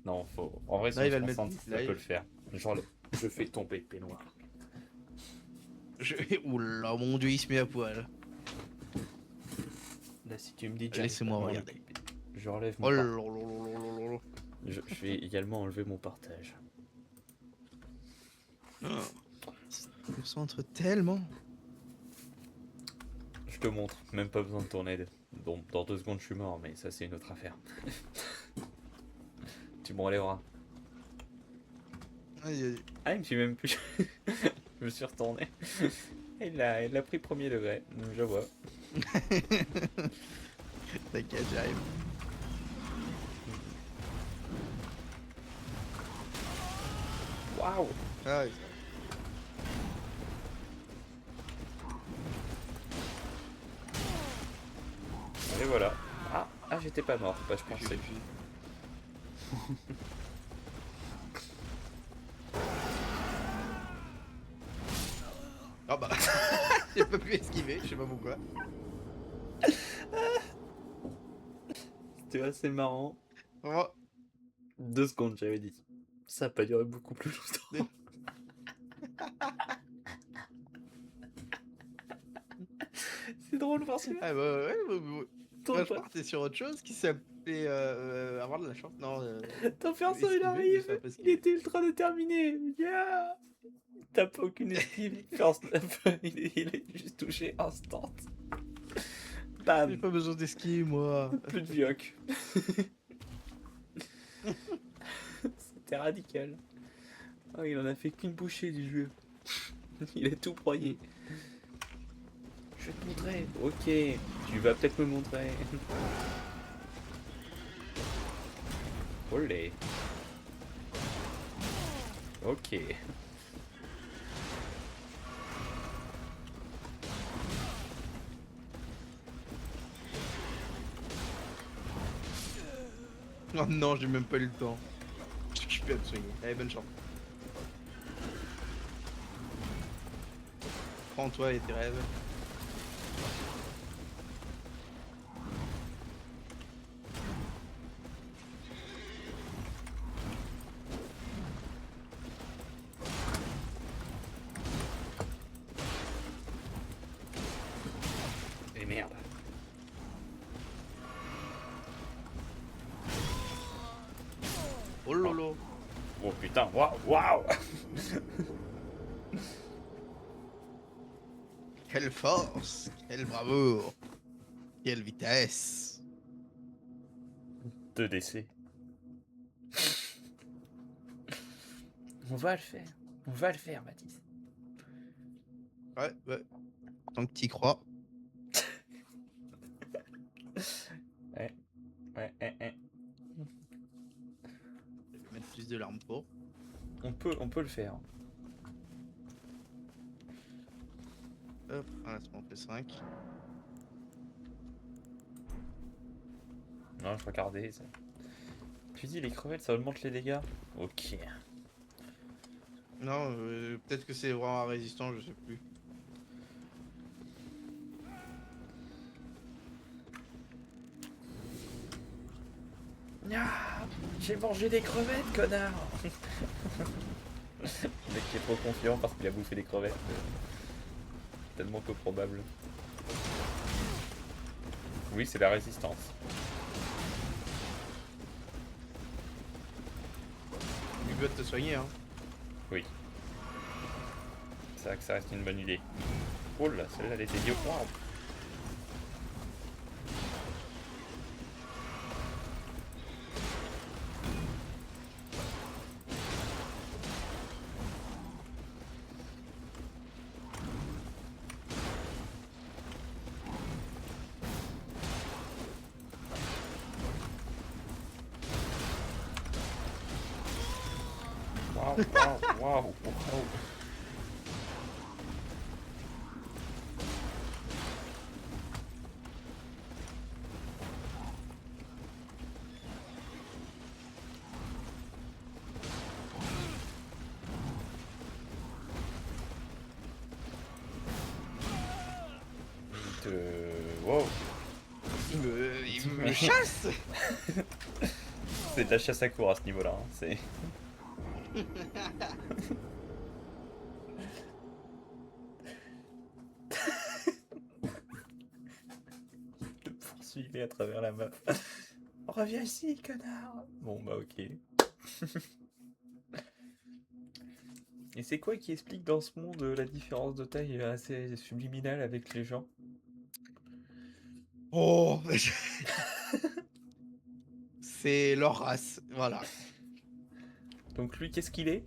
Non, faut. En vrai, si Là, on il va se le mettre concentre, ça live. peut le faire. Genre, je fais tomber le peignoir. Oula, mon dieu, il se met à poil. Là, si tu me dis. Laissez-moi j'arrive pas à m'en regarder. occuper. Je relève mon Oh là par- là là là là là là. je vais également enlever mon partage. Ah. Je me concentre tellement. Je te montre, même pas besoin de ton aide. Bon, dans 2 secondes, je suis mort, mais ça, c'est une autre affaire. Tu me relèveras. Aïe, aïe. Ah, il me suit même plus. Je me suis retourné. Il l'a pris premier degré, je vois. T'inquiète, j'arrive. Waouh! Ah, ouais. Et voilà. Ah, j'étais pas mort. Bah, je pensais. Ah bah, j'ai pas pu esquiver, je sais pas pourquoi. C'était assez marrant. Oh, 2 secondes, j'avais dit. Ça a pas duré beaucoup plus longtemps. C'est drôle parce que ah bah ouais, moi, ton, je partais sur autre chose qui s'appelait avoir de la chance. Non, ton perso il esquiver, mais arrive, ça a pas il esquivé. était ultra déterminé. Yeah, t'as pas aucune esquive. First lap, il est juste touché instant. J'ai Bam, pas besoin d'esquive, moi. plus de vioc. C'était radical. Oh, il en a fait qu'une bouchée du jeu. Il a tout broyé. Je vais te montrer. Ok, tu vas peut-être me montrer. Olé. Ok. Oh non, j'ai même pas eu le temps. Je peux te swing. Allez, bonne chance. Prends-toi et tes rêves. Et merde. Oh lolo. Oh putain, waouh, waouh. Quelle force, quelle bravoure, quelle vitesse. 2 décès. On va le faire. On va le faire, Mathis. Ouais, ouais. Tant que t'y crois. Ouais. Je vais mettre plus de larmes pour. On peut le faire. Hop, un lancement plus 5. Non, je regardais. Ça. Tu dis les crevettes, ça augmente les dégâts? Ok. Non, peut-être que c'est vraiment résistant, je sais plus. Ah, j'ai mangé des crevettes, connard. Le mec qui est trop confiant parce qu'il a bouffé des crevettes. Tellement peu probable. Oui, c'est la résistance. Il doit te soigner, hein. Oui. C'est vrai que ça reste une bonne idée. Oh là, celle-là, elle était bio. Waouh. Waouh, waouh, waouh, waouh. Wow. Il me chasse. C'est de la chasse à court à ce niveau-là. Hein. C'est. Le poursuivre à travers la map. Reviens ici, connard. Bon bah ok. Et c'est quoi qui explique dans ce monde la différence de taille assez subliminale avec les gens? Oh. C'est leur race, voilà. Donc lui, qu'est-ce qu'il est?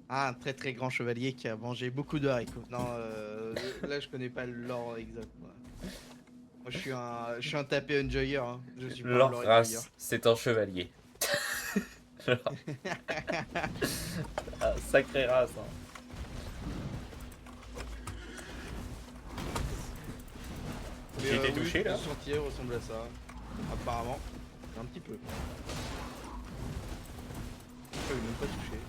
Ah, un très très grand chevalier qui a mangé beaucoup de haricots. Non, là je connais pas le lore exact. Moi, je suis un tapé enjoyer. Hein. Je suis pas un Leur lore race, enjoyer. c'est un chevalier. Ah, sacrée race. Hein. J'ai été touché là. Le sentier ressemble à ça. Apparemment, un petit peu. Je l'ai même pas touché.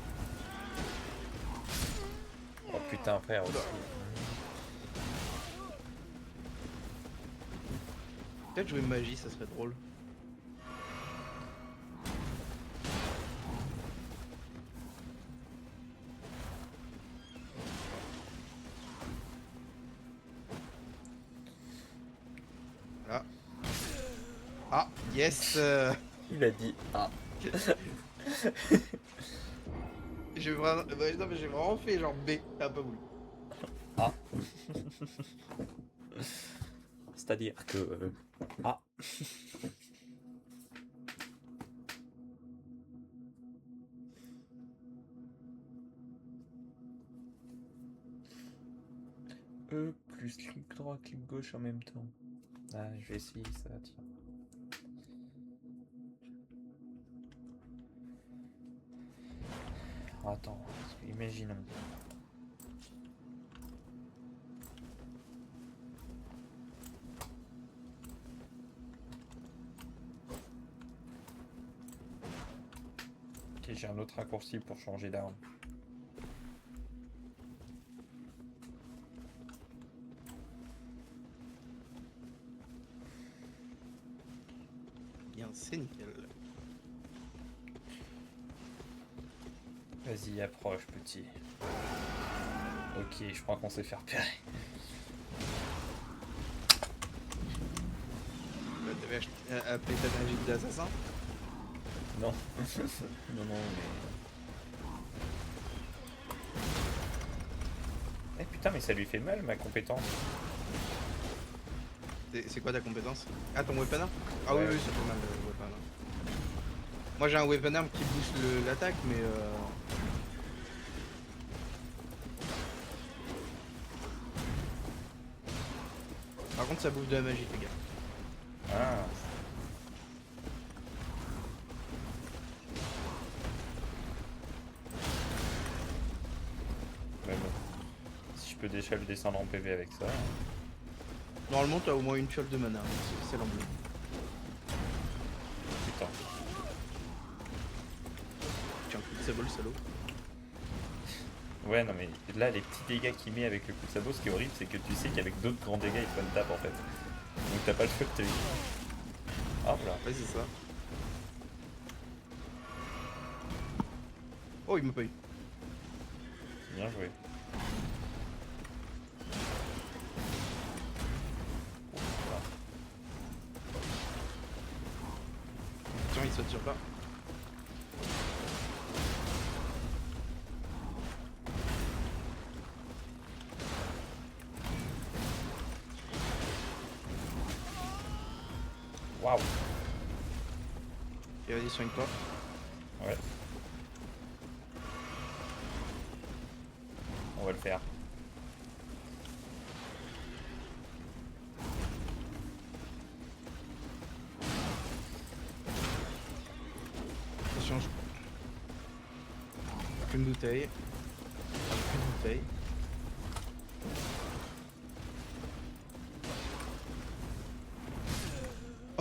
Oh putain, frère aussi. Peut-être jouer magie, ça serait drôle. Ah. Ah, yes. Il a dit ah. J'ai vraiment... ouais, non, mais j'ai vraiment fait genre B, t'as pas voulu. Ah. C'est-à-dire que ah. Plus clic droit, clic gauche en même temps. Ah, je vais essayer ça, tiens. Attends, imaginons. Ok, j'ai un autre raccourci pour changer d'arme. Bien, c'est nickel. Vas-y, approche, petit. Ok, je crois qu'on s'est fait repérer. T'avais appelé ta magie d'assassin? Non. Non, non, mais... Eh putain, mais ça lui fait mal, ma compétence. C'est quoi ta compétence? Ah, ton weapon arm? Ah Ouais. oui, oui, ça fait mal le weapon arm. Moi j'ai un weapon arm qui booste l'attaque, mais par contre ça bouffe de la magie, les gars. Ah. Mais bon. Si je peux déjà le descendre en PV avec ça. Normalement t'as au moins une fiole de mana, c'est l'emblème. Putain. Tiens, coup de sabot le salaud. Ouais, non, mais là, les petits dégâts qu'il met avec le coup de sabot, ce qui est horrible, c'est que tu sais qu'avec d'autres grands dégâts, il te one tap en fait. Donc t'as pas le feu de tes. Ah, voilà. Ouais, c'est ça. Oh, il m'a pas eu. Bien joué. Voilà. Tiens, il saute sur pas. Waouh. Et vas-y, soigne-toi. Ouais. On va le faire. Attention, une bouteille. Une bouteille.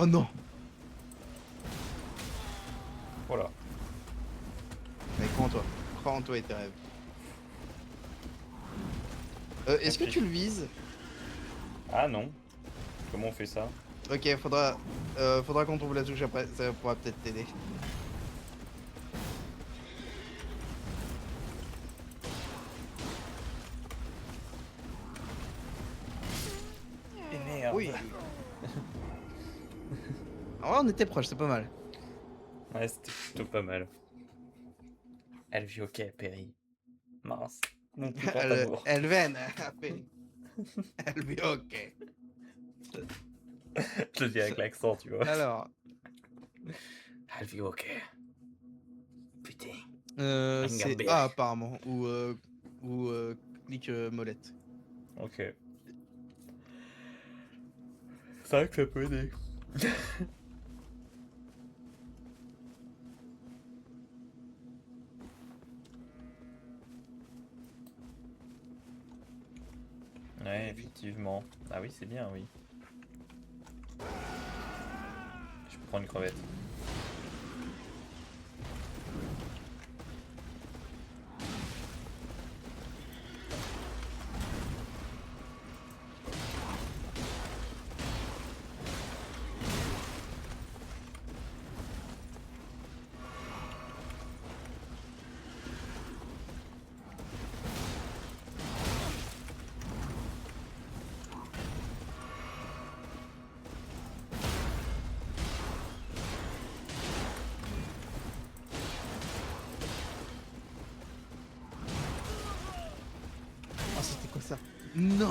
Oh non! Voilà. Mais crois en toi. Crois en toi et tes rêves. Est-ce que tu le vises? Ah non. Comment on fait ça? Ok, faudra qu'on trouve la touche après, ça pourra peut-être t'aider. Et merde. Oui. En vrai, on était proche, c'est pas mal. Ouais, c'était plutôt pas mal. Elle vit ok, Perry. Mince. Mon plus grand amour. Elven a fait. Elle vit ok. Je le dis avec l'accent, tu vois. Alors, Elle vit ok. Putain. c'est Gambé. A apparemment, ou clic molette. Ok. C'est vrai que ça peut aider. Ouais, effectivement. Ah oui, c'est bien, oui. Je prends une crevette. Oh, c'était quoi ça? Non!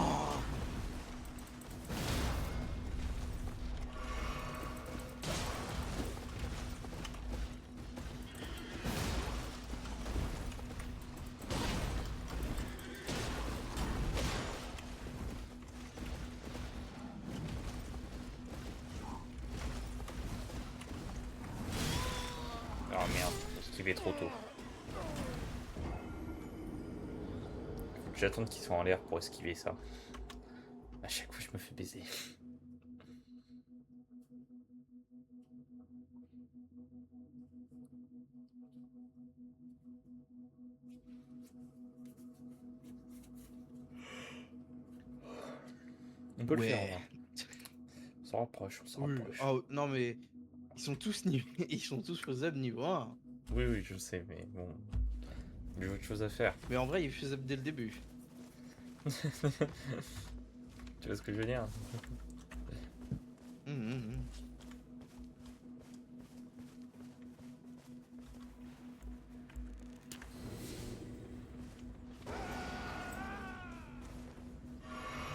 Oh merde, j'ai esquivé trop tôt. Faut que j'attende qu'ils soient en l'air pour esquiver ça. À chaque fois, je me fais baiser. On peut le faire, Ouais. là. On s'en rapproche, on s'en Oui. rapproche. Oh, non mais ils sont tous ils sont tous faisables niveau 1. Oui, oui, je sais, mais bon. J'ai autre chose à faire. Mais en vrai, ils faisaient dès le début. Tu vois ce que je veux dire? Hum, hum, hum.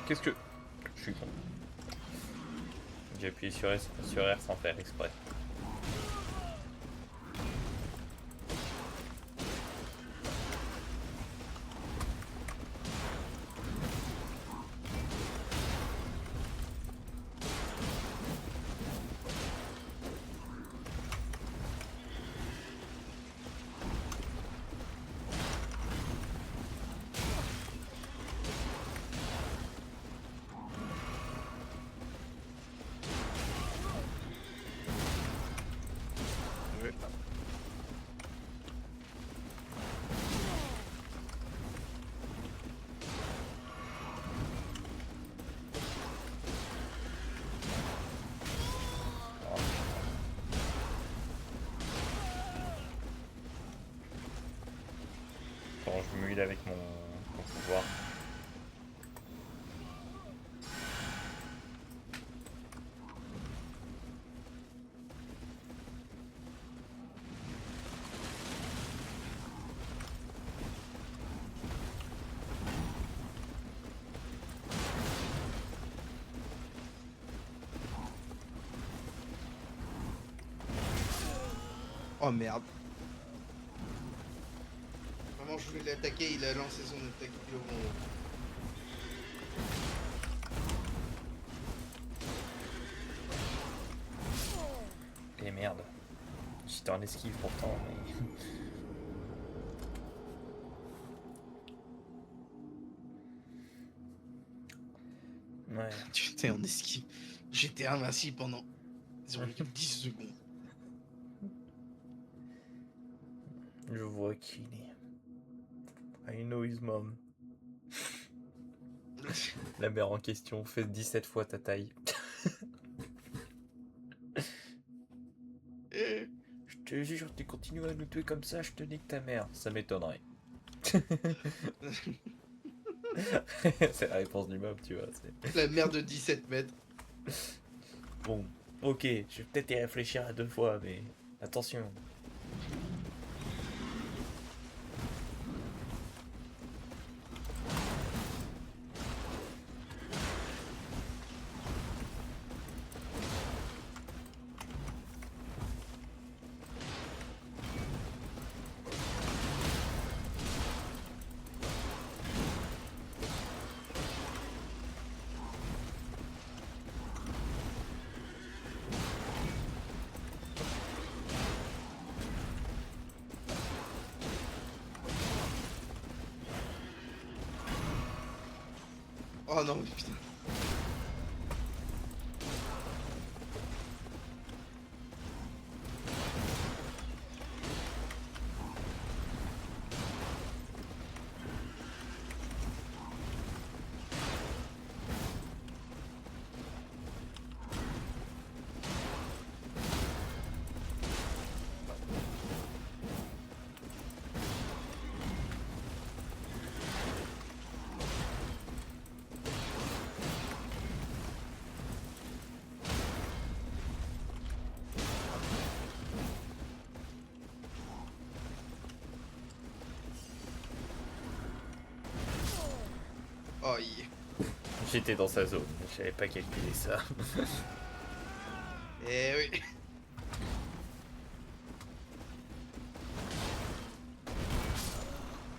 Qu'est-ce que... Je suis con. J'ai appuyé sur R sans faire exprès. Ouais. Oh. Quand je me mouille avec mon pouvoir. Oh merde. Vraiment, je voulais l'attaquer, il a lancé son attaque au bon moment. Et merde. J'étais en esquive pourtant, mais... Ouais. Tu étais en esquive. J'étais invincible pendant 0,10 secondes. Je vois qui il est. I know his mom. La mère en question fait 17 fois ta taille. Je te jure, tu continues à nous tuer comme ça, je te nique ta mère. Ça m'étonnerait. C'est la réponse du mob, tu vois. La mère de 17 mètres. Bon, ok, je vais peut-être y réfléchir à 2 fois, mais attention. Oh non, mais putain. Oh, J'étais dans sa zone, je savais pas calculer ça. Eh oui.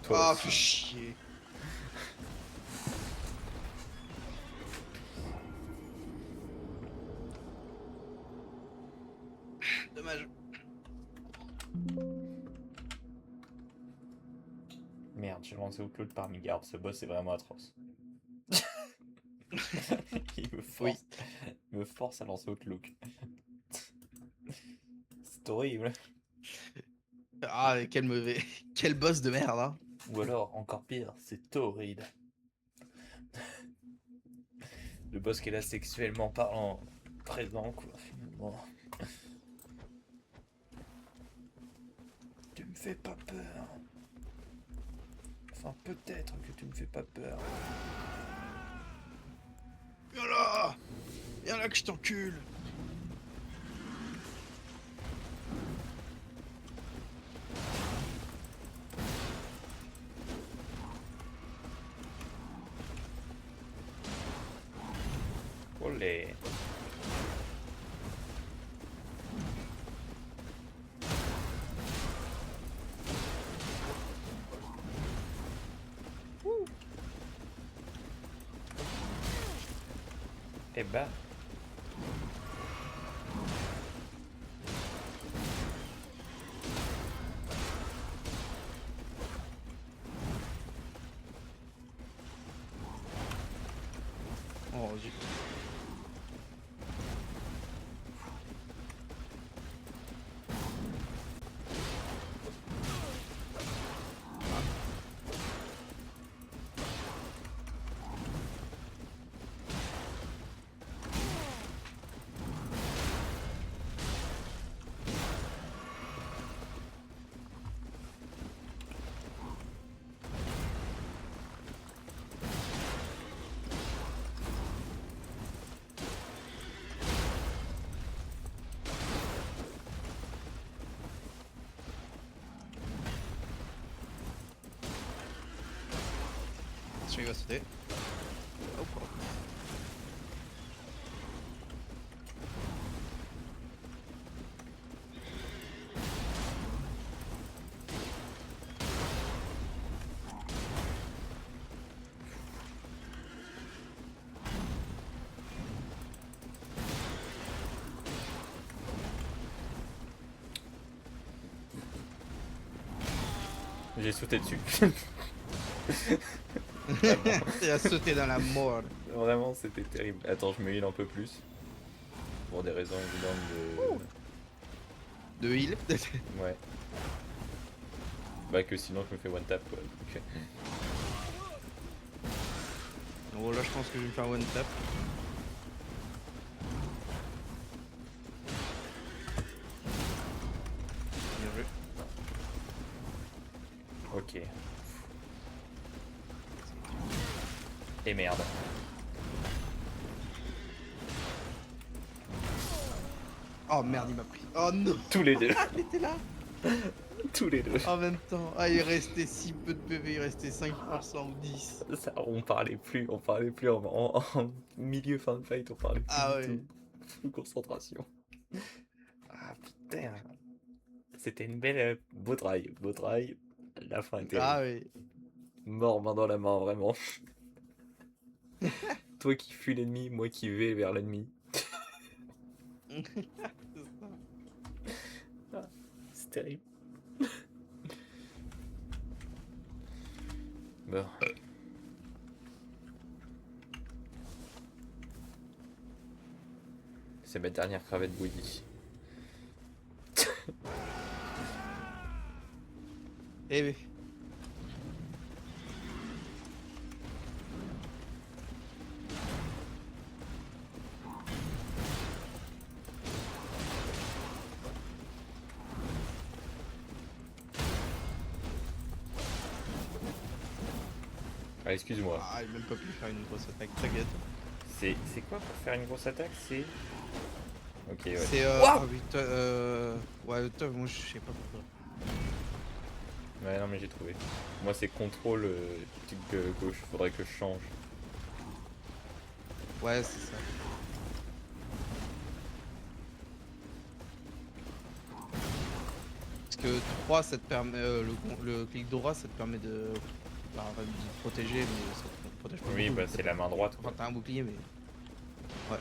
Toi Ah, aussi. fais chier. Dommage. Merde, j'ai lancé Outlook par mi-garde, ce boss est vraiment atroce. Oui. Il me force à lancer Outlook. C'est horrible. Ah, quel mauvais. Quel boss de merde, hein. Ou alors, encore pire, c'est torride. Le boss qui est là sexuellement parlant, présent, quoi, finalement. Tu me fais pas peur. Enfin, peut-être que tu me fais pas peur. Viens là. Viens là que je t'encule. Olé. Eh ben. Oh, zut. Attention, il va sauter. Oh, quoi. J'ai sauté dessus. Il a sauté dans la mort. Vraiment, c'était terrible. Attends, je me heal un peu plus. Pour des raisons évidentes de... De heal. Ouais. Bah que sinon je me fais one tap quoi. Donc, Bon, là, je pense que je vais me faire one tap. Bien joué. ok. Et merde. Oh merde, il m'a pris. Oh non. Tous les deux. Il était là. Tous les deux. En même temps. Ah, il restait si peu de PV. Il restait 5% ou 10. Ça, on parlait plus en milieu fin de fight, on parlait plus Ah du ouais. tout. Full concentration. Ah putain. C'était une belle beau try. La fin était Ah oui. mort main dans la main vraiment. Toi qui fuis l'ennemi, moi qui vais vers l'ennemi. C'est ça. C'est terrible. Bon. C'est ma dernière crevette bouillie. Eh oui. Ah, excuse-moi. Ah, il a même pas pu faire une grosse attaque. T'inquiète. C'est quoi pour faire une grosse attaque? C'est... Ok, ouais. C'est Wow. ah oui, toi, ouais, toi, moi je sais pas pourquoi. Ouais, non mais j'ai trouvé. Moi c'est contrôle clic gauche, faudrait que je change. Ouais, c'est ça. Parce que 3 ça te permet le clic droit ça te permet de, bah, de te protéger mais ça te protège pas Oui, beaucoup. bah c'est la main droite quoi. Enfin t'as un bouclier mais. Ouais.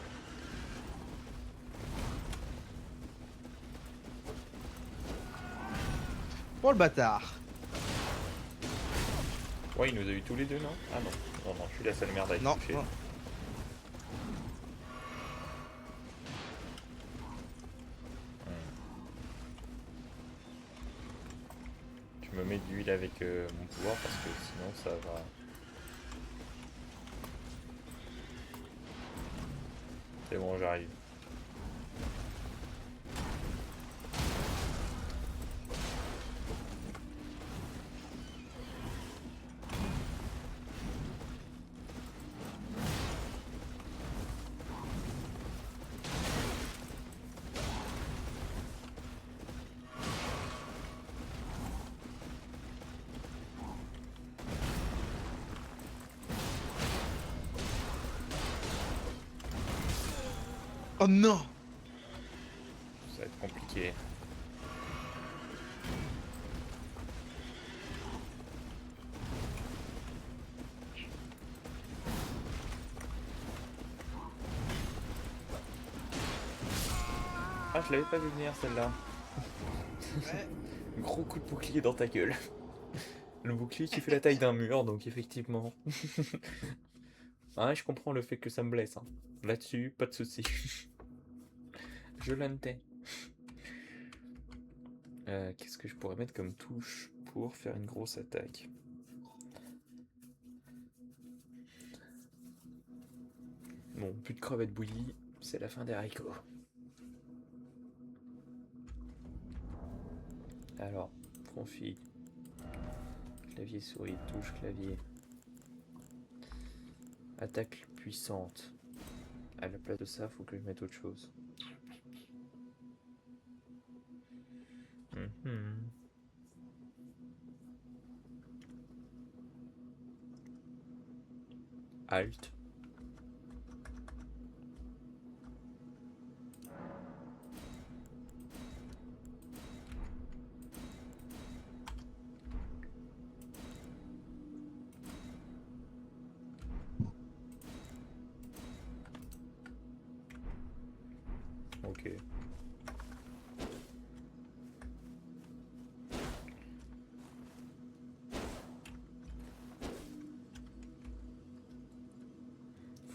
Oh le bâtard. Ouais, il nous a eu tous les deux, non? Ah non. Non, je suis la seule merde à être Non, touchée. non. Je me mets de l'huile avec mon pouvoir parce que sinon ça va... C'est bon, j'arrive. Oh non. Ça va être compliqué. Ah, je l'avais pas vu venir celle-là. Ouais. Gros coup de bouclier dans ta gueule. Le bouclier qui fait la taille d'un mur, donc effectivement. Ah, je comprends le fait que ça me blesse. Hein. Là-dessus, pas de soucis. Je l'entends. Qu'est-ce que je pourrais mettre comme touche pour faire une grosse attaque? Bon, plus de crevettes bouillies, c'est la fin des haricots. Alors, config. Clavier, souris, touche, clavier. Attaque puissante. À la place de ça, faut que je mette autre chose. Alt. Ok.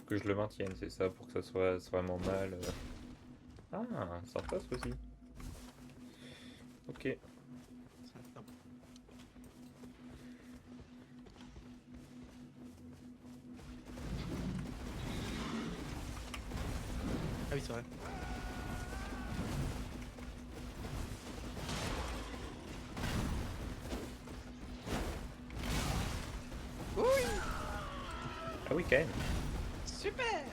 que je le maintienne, c'est ça, pour que ça soit vraiment mal. Ah, ça repasse aussi. Ok. Ah oui, c'est vrai. Ah oui, quand même. Super.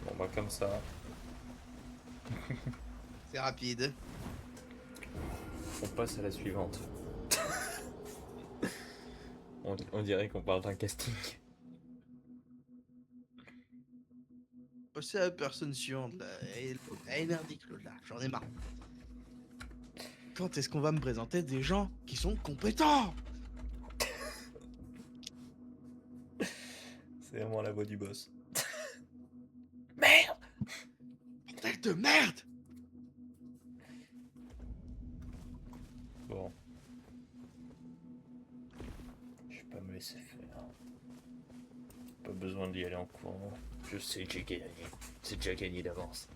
Bon, bah, comme ça. C'est rapide. On passe à la suivante. On dirait qu'on parle d'un casting. C'est la personne suivante là. Elle est merdique l'autre là. J'en ai marre. Quand est-ce qu'on va me présenter des gens qui sont compétents? C'est vraiment la voix du boss. Merde! Bordel de merde! Bon. Je vais pas me laisser faire. Pas besoin d'y aller en courant. Je sais que j'ai gagné. C'est déjà gagné d'avance.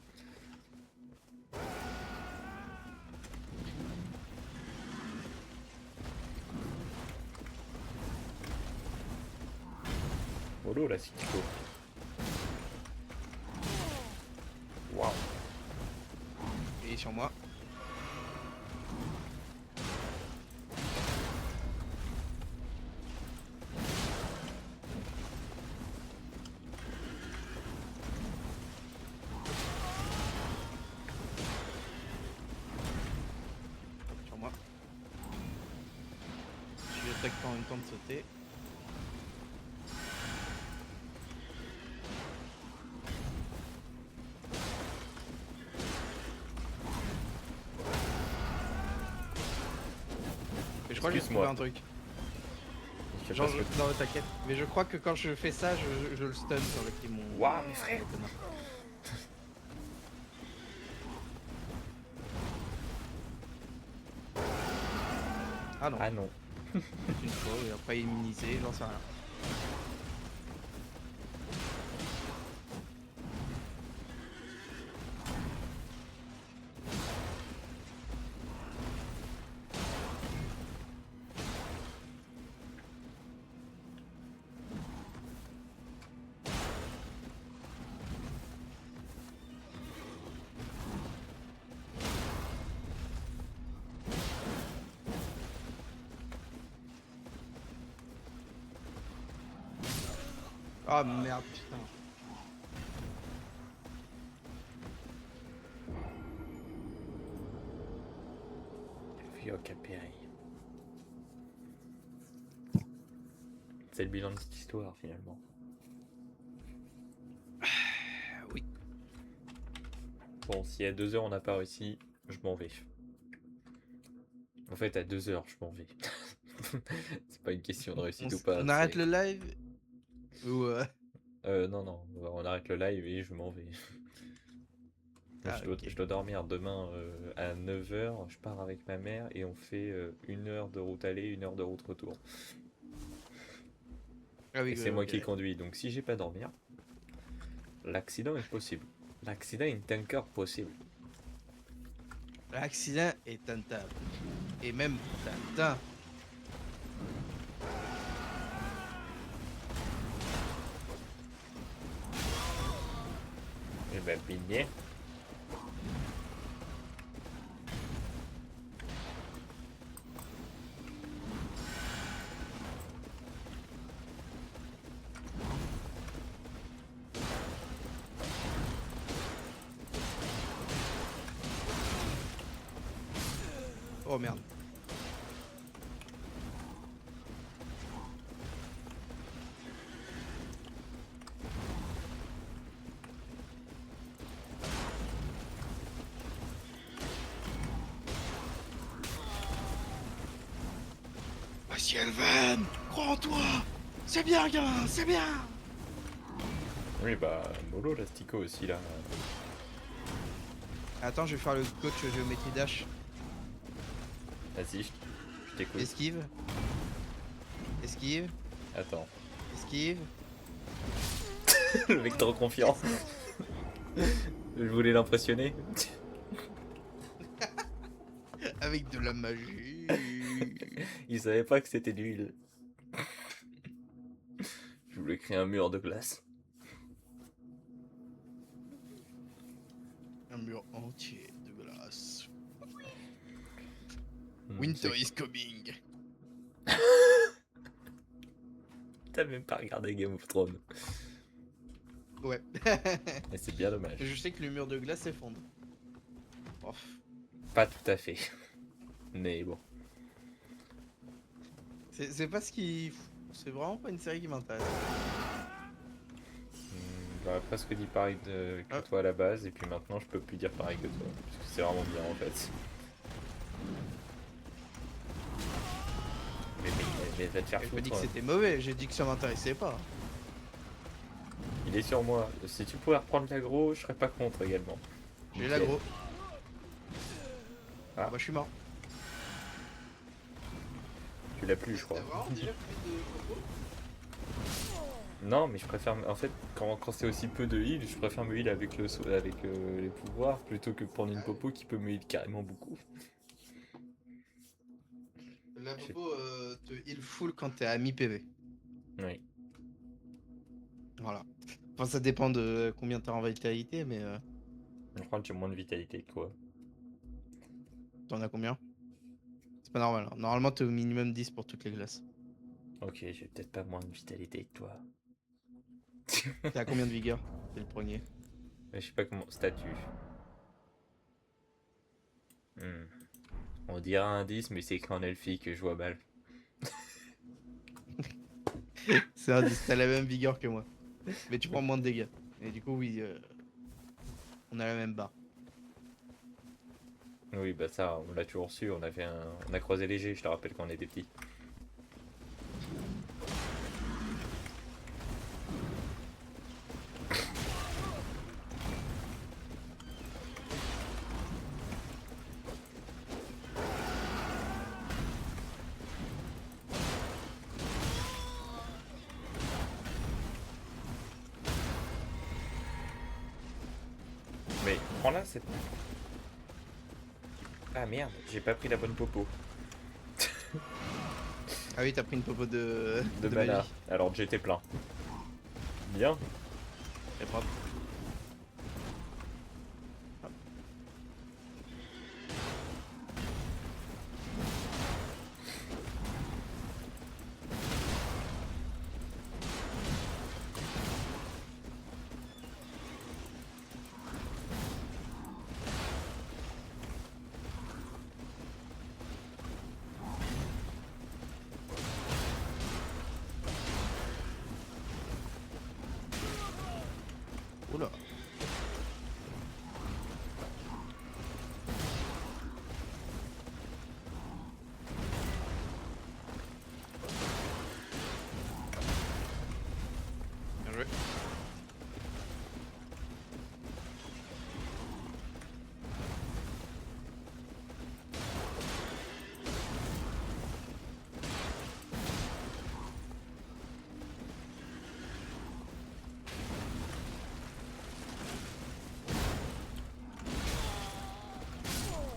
Mollo là, c'est qu'il faut. Waouh. Et sur moi. Sur moi. Je lui attaque pas en même temps de sauter. Mais je crois que j'ai Excuse-moi. trouvé un truc. Je sais Genre, pas ce que- non, t'inquiète. Mais je crois que quand je fais ça, je le stun sur le qui mon. Waouh, mes frères. mon connard. Ah non, Ah non. une fois, et après immunisé, j'en sais rien. Ah merde, putain. Vieux Capéry. C'est le bilan de cette histoire finalement. Oui. Bon, si à 2 heures on n'a pas réussi, je m'en vais. En fait, à 2 heures, je m'en vais. C'est pas une question de réussite ou pas. On arrête c'est- le live ou Non, non, on arrête le live et je m'en vais. Ah, ok. Je dois dormir demain à 9 heures. Je pars avec ma mère et on fait 1 heure de route aller, 1 heure de route retour. Ah oui, Et c'est moi qui ok. conduis. Donc si j'ai pas dormir, l'accident est possible. L'accident est encore possible. L'accident est tentable. Et même tintin. Eh ben, bien. Oh merde. Voici Elven. Crois en toi. C'est bien, gamin, c'est bien. Oui, bah, mollo, l'astico aussi, là. Attends, je vais faire le coach géométrie dash. Vas-y, je t'écoute. Esquive. Esquive. Attends. Esquive. Le mec trop confiant. Je voulais l'impressionner. Avec de la magie. Il savait pas que c'était de l'huile. Je voulais créer un mur de glace. Un mur entier de glace. C'est- Winter is coming. T'as même pas regardé Game of Thrones. Ouais. Et c'est bien dommage. Je sais que le mur de glace s'effondre. Oh. Pas tout à fait. Mais bon. C'est pas ce qui. C'est vraiment pas une série qui m'intéresse. J'aurais presque dit pareil que Ah. toi à la base, et puis maintenant je peux plus dire pareil que toi. Parce que c'est vraiment bien en fait. Mais va te faire J'ai pas dit que foutre. c'était mauvais, j'ai dit que ça m'intéressait pas. Il est sur moi. Si tu pouvais reprendre l'aggro, je serais pas contre également. J'ai Nickel. l'aggro. Ah. Bah je suis mort. Tu l'as plus, je crois. T'as vraiment déjà plus de combos ? Non, mais je préfère. En fait, quand c'est aussi peu de heal, je préfère me heal avec, les pouvoirs plutôt que prendre une popo qui peut me heal carrément beaucoup. La popo te heal full quand t'es à mi-PV. Oui. Voilà. Enfin ça dépend de combien t'as en vitalité, mais Je crois que j'ai moins de vitalité que toi. t'en as combien ? C'est pas normal. Hein. Normalement t'es au minimum 10 pour toutes les glaces. Ok, j'ai peut-être pas moins de vitalité que toi. T'es à combien de vigueur ? C'est le premier. Mais je sais pas comment. Statut. On dirait un 10, mais c'est écrit en elfique que je vois mal. C'est un 10, t'as la même vigueur que moi. Mais tu prends moins de dégâts. Et du coup oui, on a la même barre. Oui, bah ça, on l'a toujours su. On a croisé léger, je te rappelle quand on était petit. Mais prends-la cette. Ah merde, j'ai pas pris la bonne popo. Ah oui, t'as pris une popo de De mana. magie. Alors j'étais plein. Bien. Très propre. Oula. Bien joué.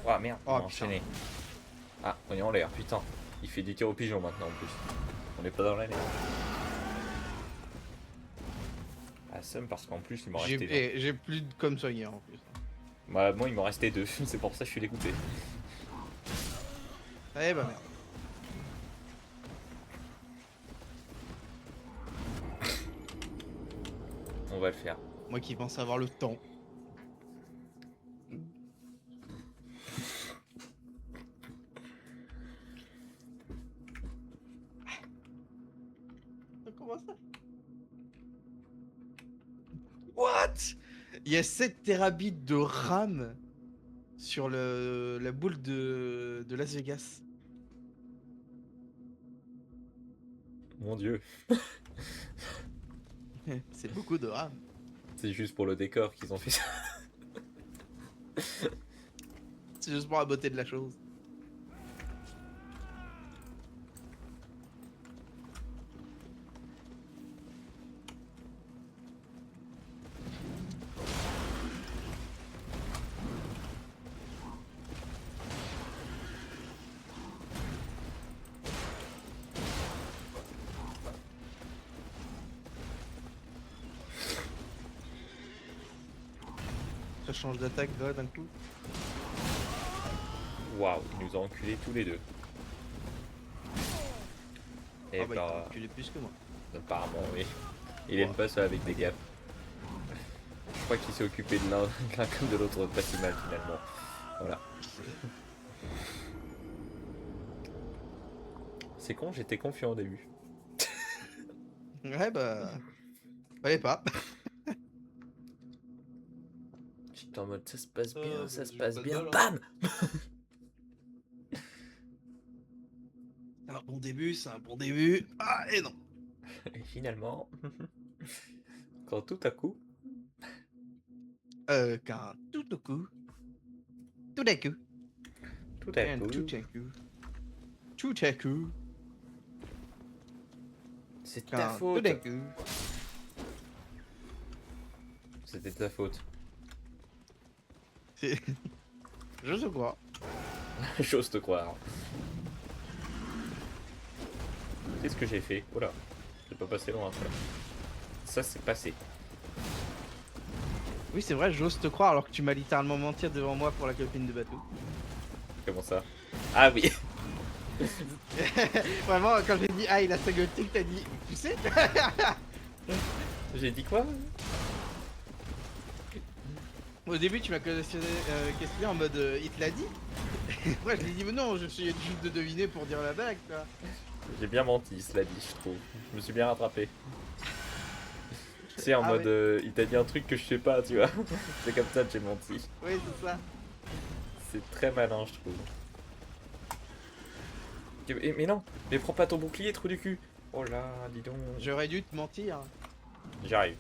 Oh merde, Oh, on a putain. enchaîné. Ah, on est en l'air, putain. Il fait du tir au pigeon maintenant en plus. On n'est pas dans l'année. Ah, somme parce qu'en plus il m'en restait deux. J'ai plus de comme soigner en plus. Moi il m'en restait deux, c'est pour ça que je suis dégoûté. Eh bah merde. On va le faire. Moi qui pense avoir le temps. Comment ça ? What ? Il y a 7 terabits de RAM sur la boule de Las Vegas. Mon dieu. C'est beaucoup de RAM. C'est juste pour le décor qu'ils ont fait ça. C'est juste pour la beauté de la chose. Ça change d'attaque là d'un coup. Waouh, ils nous ont enculés tous les deux. Et Ah bah il t'a bah, enculé plus que moi. apparemment, oui. Il aime pas ça avec des gaffes. Je crois qu'il s'est occupé de l'un comme de l'autre pas si mal finalement. Voilà. C'est con, j'étais confiant au début. Ouais bah... Fallait pas. J'étais en mode ça se passe bien, bah, ça se j'ai passe pas de bien. bol, hein. BAM! C'est un bon début, c'est un bon début. Ah et non. Et finalement, quand tout à coup, Quand tout au coup. Tout d'un coup. tout à And coup, tout d'un coup. Tout à coup. c'est ta Quand faute. tout d'un coup. C'était ta faute. C'est- Je sais quoi. J'ose te croire. Qu'est-ce que j'ai fait? Oh là, c'est pas passé loin ça. Ça c'est passé. Oui c'est vrai, j'ose te croire alors que tu m'as littéralement menti devant moi pour la copine de bateau. Comment ça? Ah oui. Vraiment quand j'ai dit ah il a sagoté, t'as dit tu sais. J'ai dit quoi? Au début tu m'as questionné en mode il te l'a dit. Moi je lui ai dit mais non, je suis juste de deviner pour dire la blague quoi. J'ai bien menti, cela dit, je trouve. Je me suis bien rattrapé. Tu sais, en Ah mode, ouais. il t'a dit un truc que je sais pas, tu vois. C'est comme ça que j'ai menti. Oui c'est ça. C'est très malin, je trouve. Mais non, mais prends pas ton bouclier, trou du cul. Oh là, dis donc. J'aurais dû te mentir. J'arrive.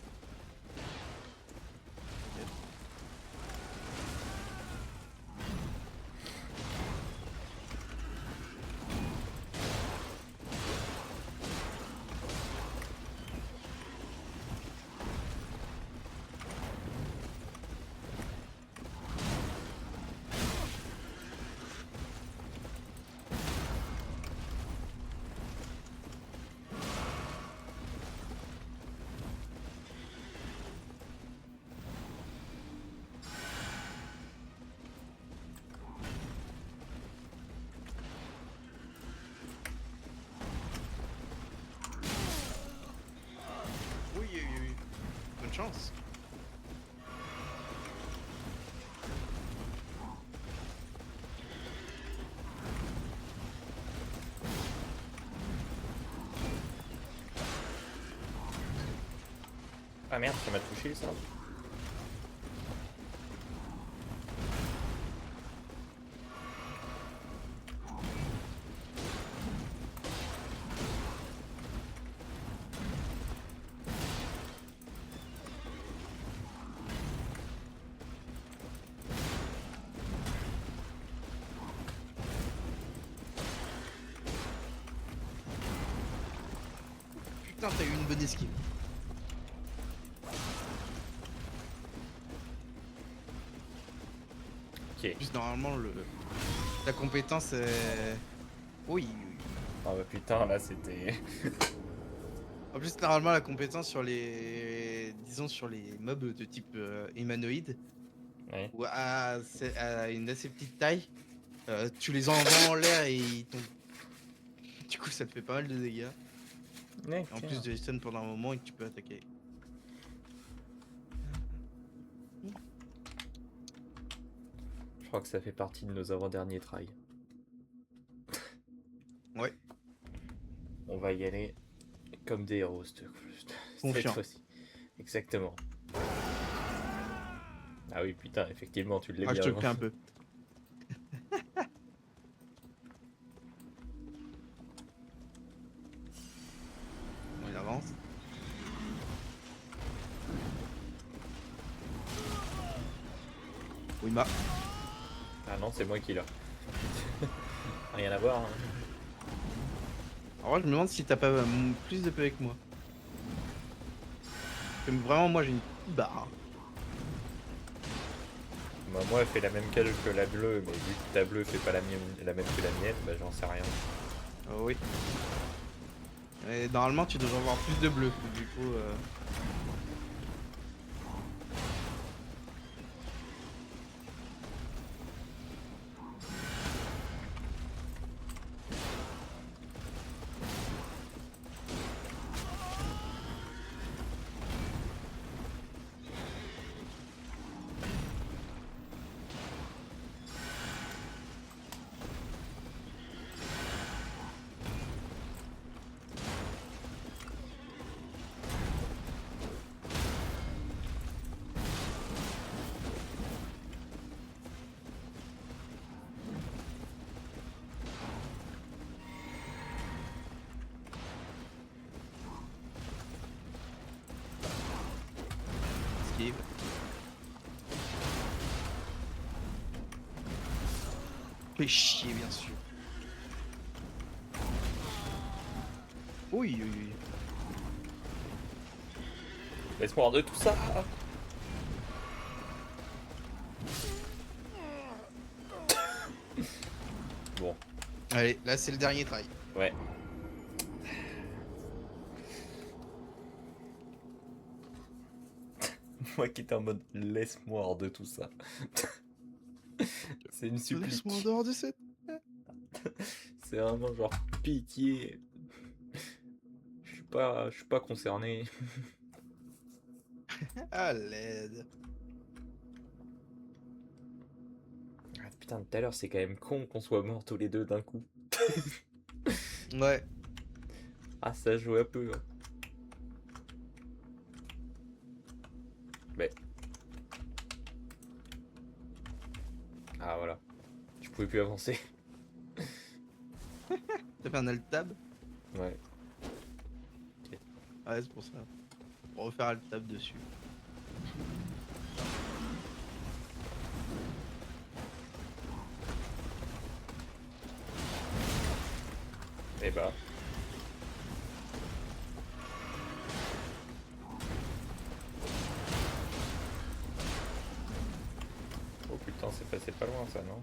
Oui, oui, oui, oui. Bonne chance. Ah merde, ça m'a touché ça. Putain, t'as eu une bonne esquive. Ok. En plus, normalement, la compétence est... Oui, oui. Ah bah putain, là c'était. En plus, normalement, la compétence sur les... Disons, sur les mobs de type humanoïde, Ouais. ou à une assez petite taille, tu les envoies en l'air et ils tombent. Du coup, ça te fait pas mal de dégâts. Ouais, En tiens. plus de les stun pendant un moment et que tu peux attaquer. Je crois que ça fait partie de nos avant-derniers tries. Ouais. On va y aller comme des héros cette Confiant. fois-ci. Exactement. Ah oui, putain, effectivement, tu l'as Ah, je bien. te le fais un peu. Oui, ma. Ah non, c'est moi qui l'a. Rien à voir. Hein. En vrai, je me demande si t'as pas plus de PV que moi. Parce que vraiment, moi j'ai une petite barre. Bah, moi, elle fait la même cage que la bleue, mais vu que ta bleue fait pas la même que la mienne, bah j'en sais rien. Oui. Et normalement, tu devrais avoir plus de bleu. Du coup, esquive. Fais chier, bien sûr. Oui, oui, oui. Laisse-moi hors de tout ça. Bon, Allez, là c'est le dernier try. ouais. Moi qui étais en mode laisse-moi hors de tout ça. C'est une supplique. Laisse-moi en dehors de cette. C'est vraiment genre pitié. Je suis pas concerné. À l'aide. Ah, putain, tout à l'heure, c'est quand même con qu'on soit morts tous les deux d'un coup. Ouais. Ah, ça joue un peu. Hein. Mais. Ah, voilà. Je pouvais plus avancer. T'as fait un alt tab? Ouais. Ouais, c'est pour ça. Pour refaire alt tab dessus. Et bah. Oh putain, c'est passé pas loin ça, non?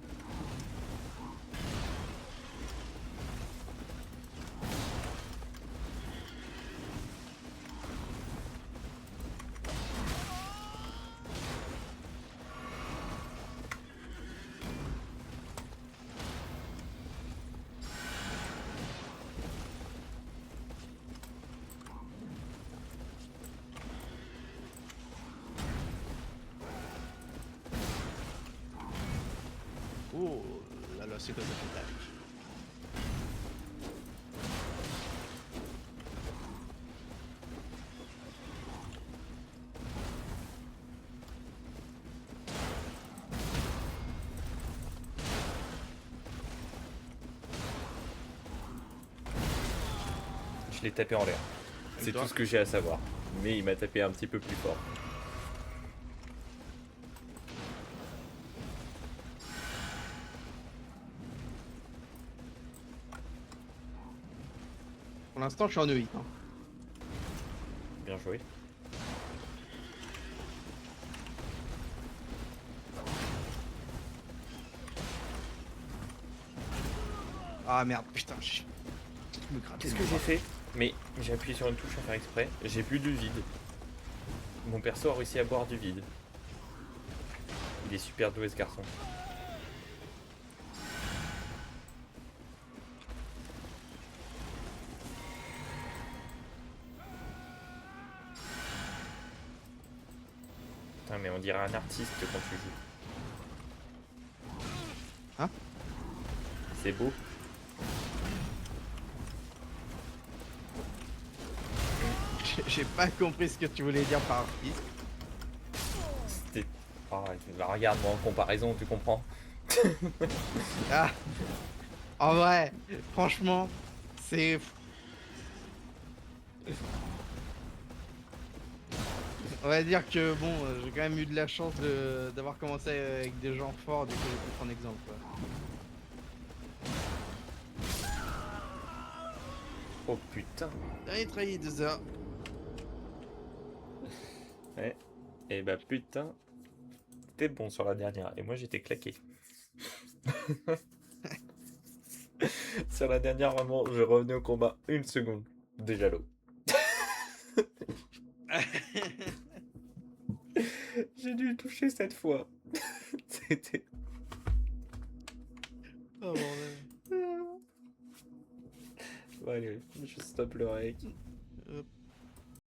Oh là là, c'est quoi cette attaque? Je l'ai tapé en l'air. C'est toi tout ce que j'ai à savoir. Mais il m'a tapé un petit peu plus fort. Pour l'instant, je suis en E8. Hein. Bien joué. Ah merde, putain, je me gratte. Qu'est-ce que j'ai fait? Mais j'ai appuyé sur une touche sans faire exprès. J'ai bu du vide. Mon perso a réussi à boire du vide. Il est super doué ce garçon. Putain, mais on dirait un artiste quand tu joues. Hein? C'est beau. J'ai pas compris ce que tu voulais dire par artiste. C'était. Oh, bah, regarde-moi en comparaison, tu comprends? Ah. En vrai, franchement, c'est. On va dire que bon, j'ai quand même eu de la chance d'avoir commencé avec des gens forts, du coup je peux prendre exemple. Quoi. Oh putain. Dernier trahi de ça. Ouais. Et bah putain, t'es bon sur la dernière. Et moi j'étais claqué. Sur la dernière, vraiment, je revenais au combat une seconde. Déjà l'eau. J'ai dû le toucher cette fois. C'était. Oh bordel. Bon, allez, je stoppe le rec.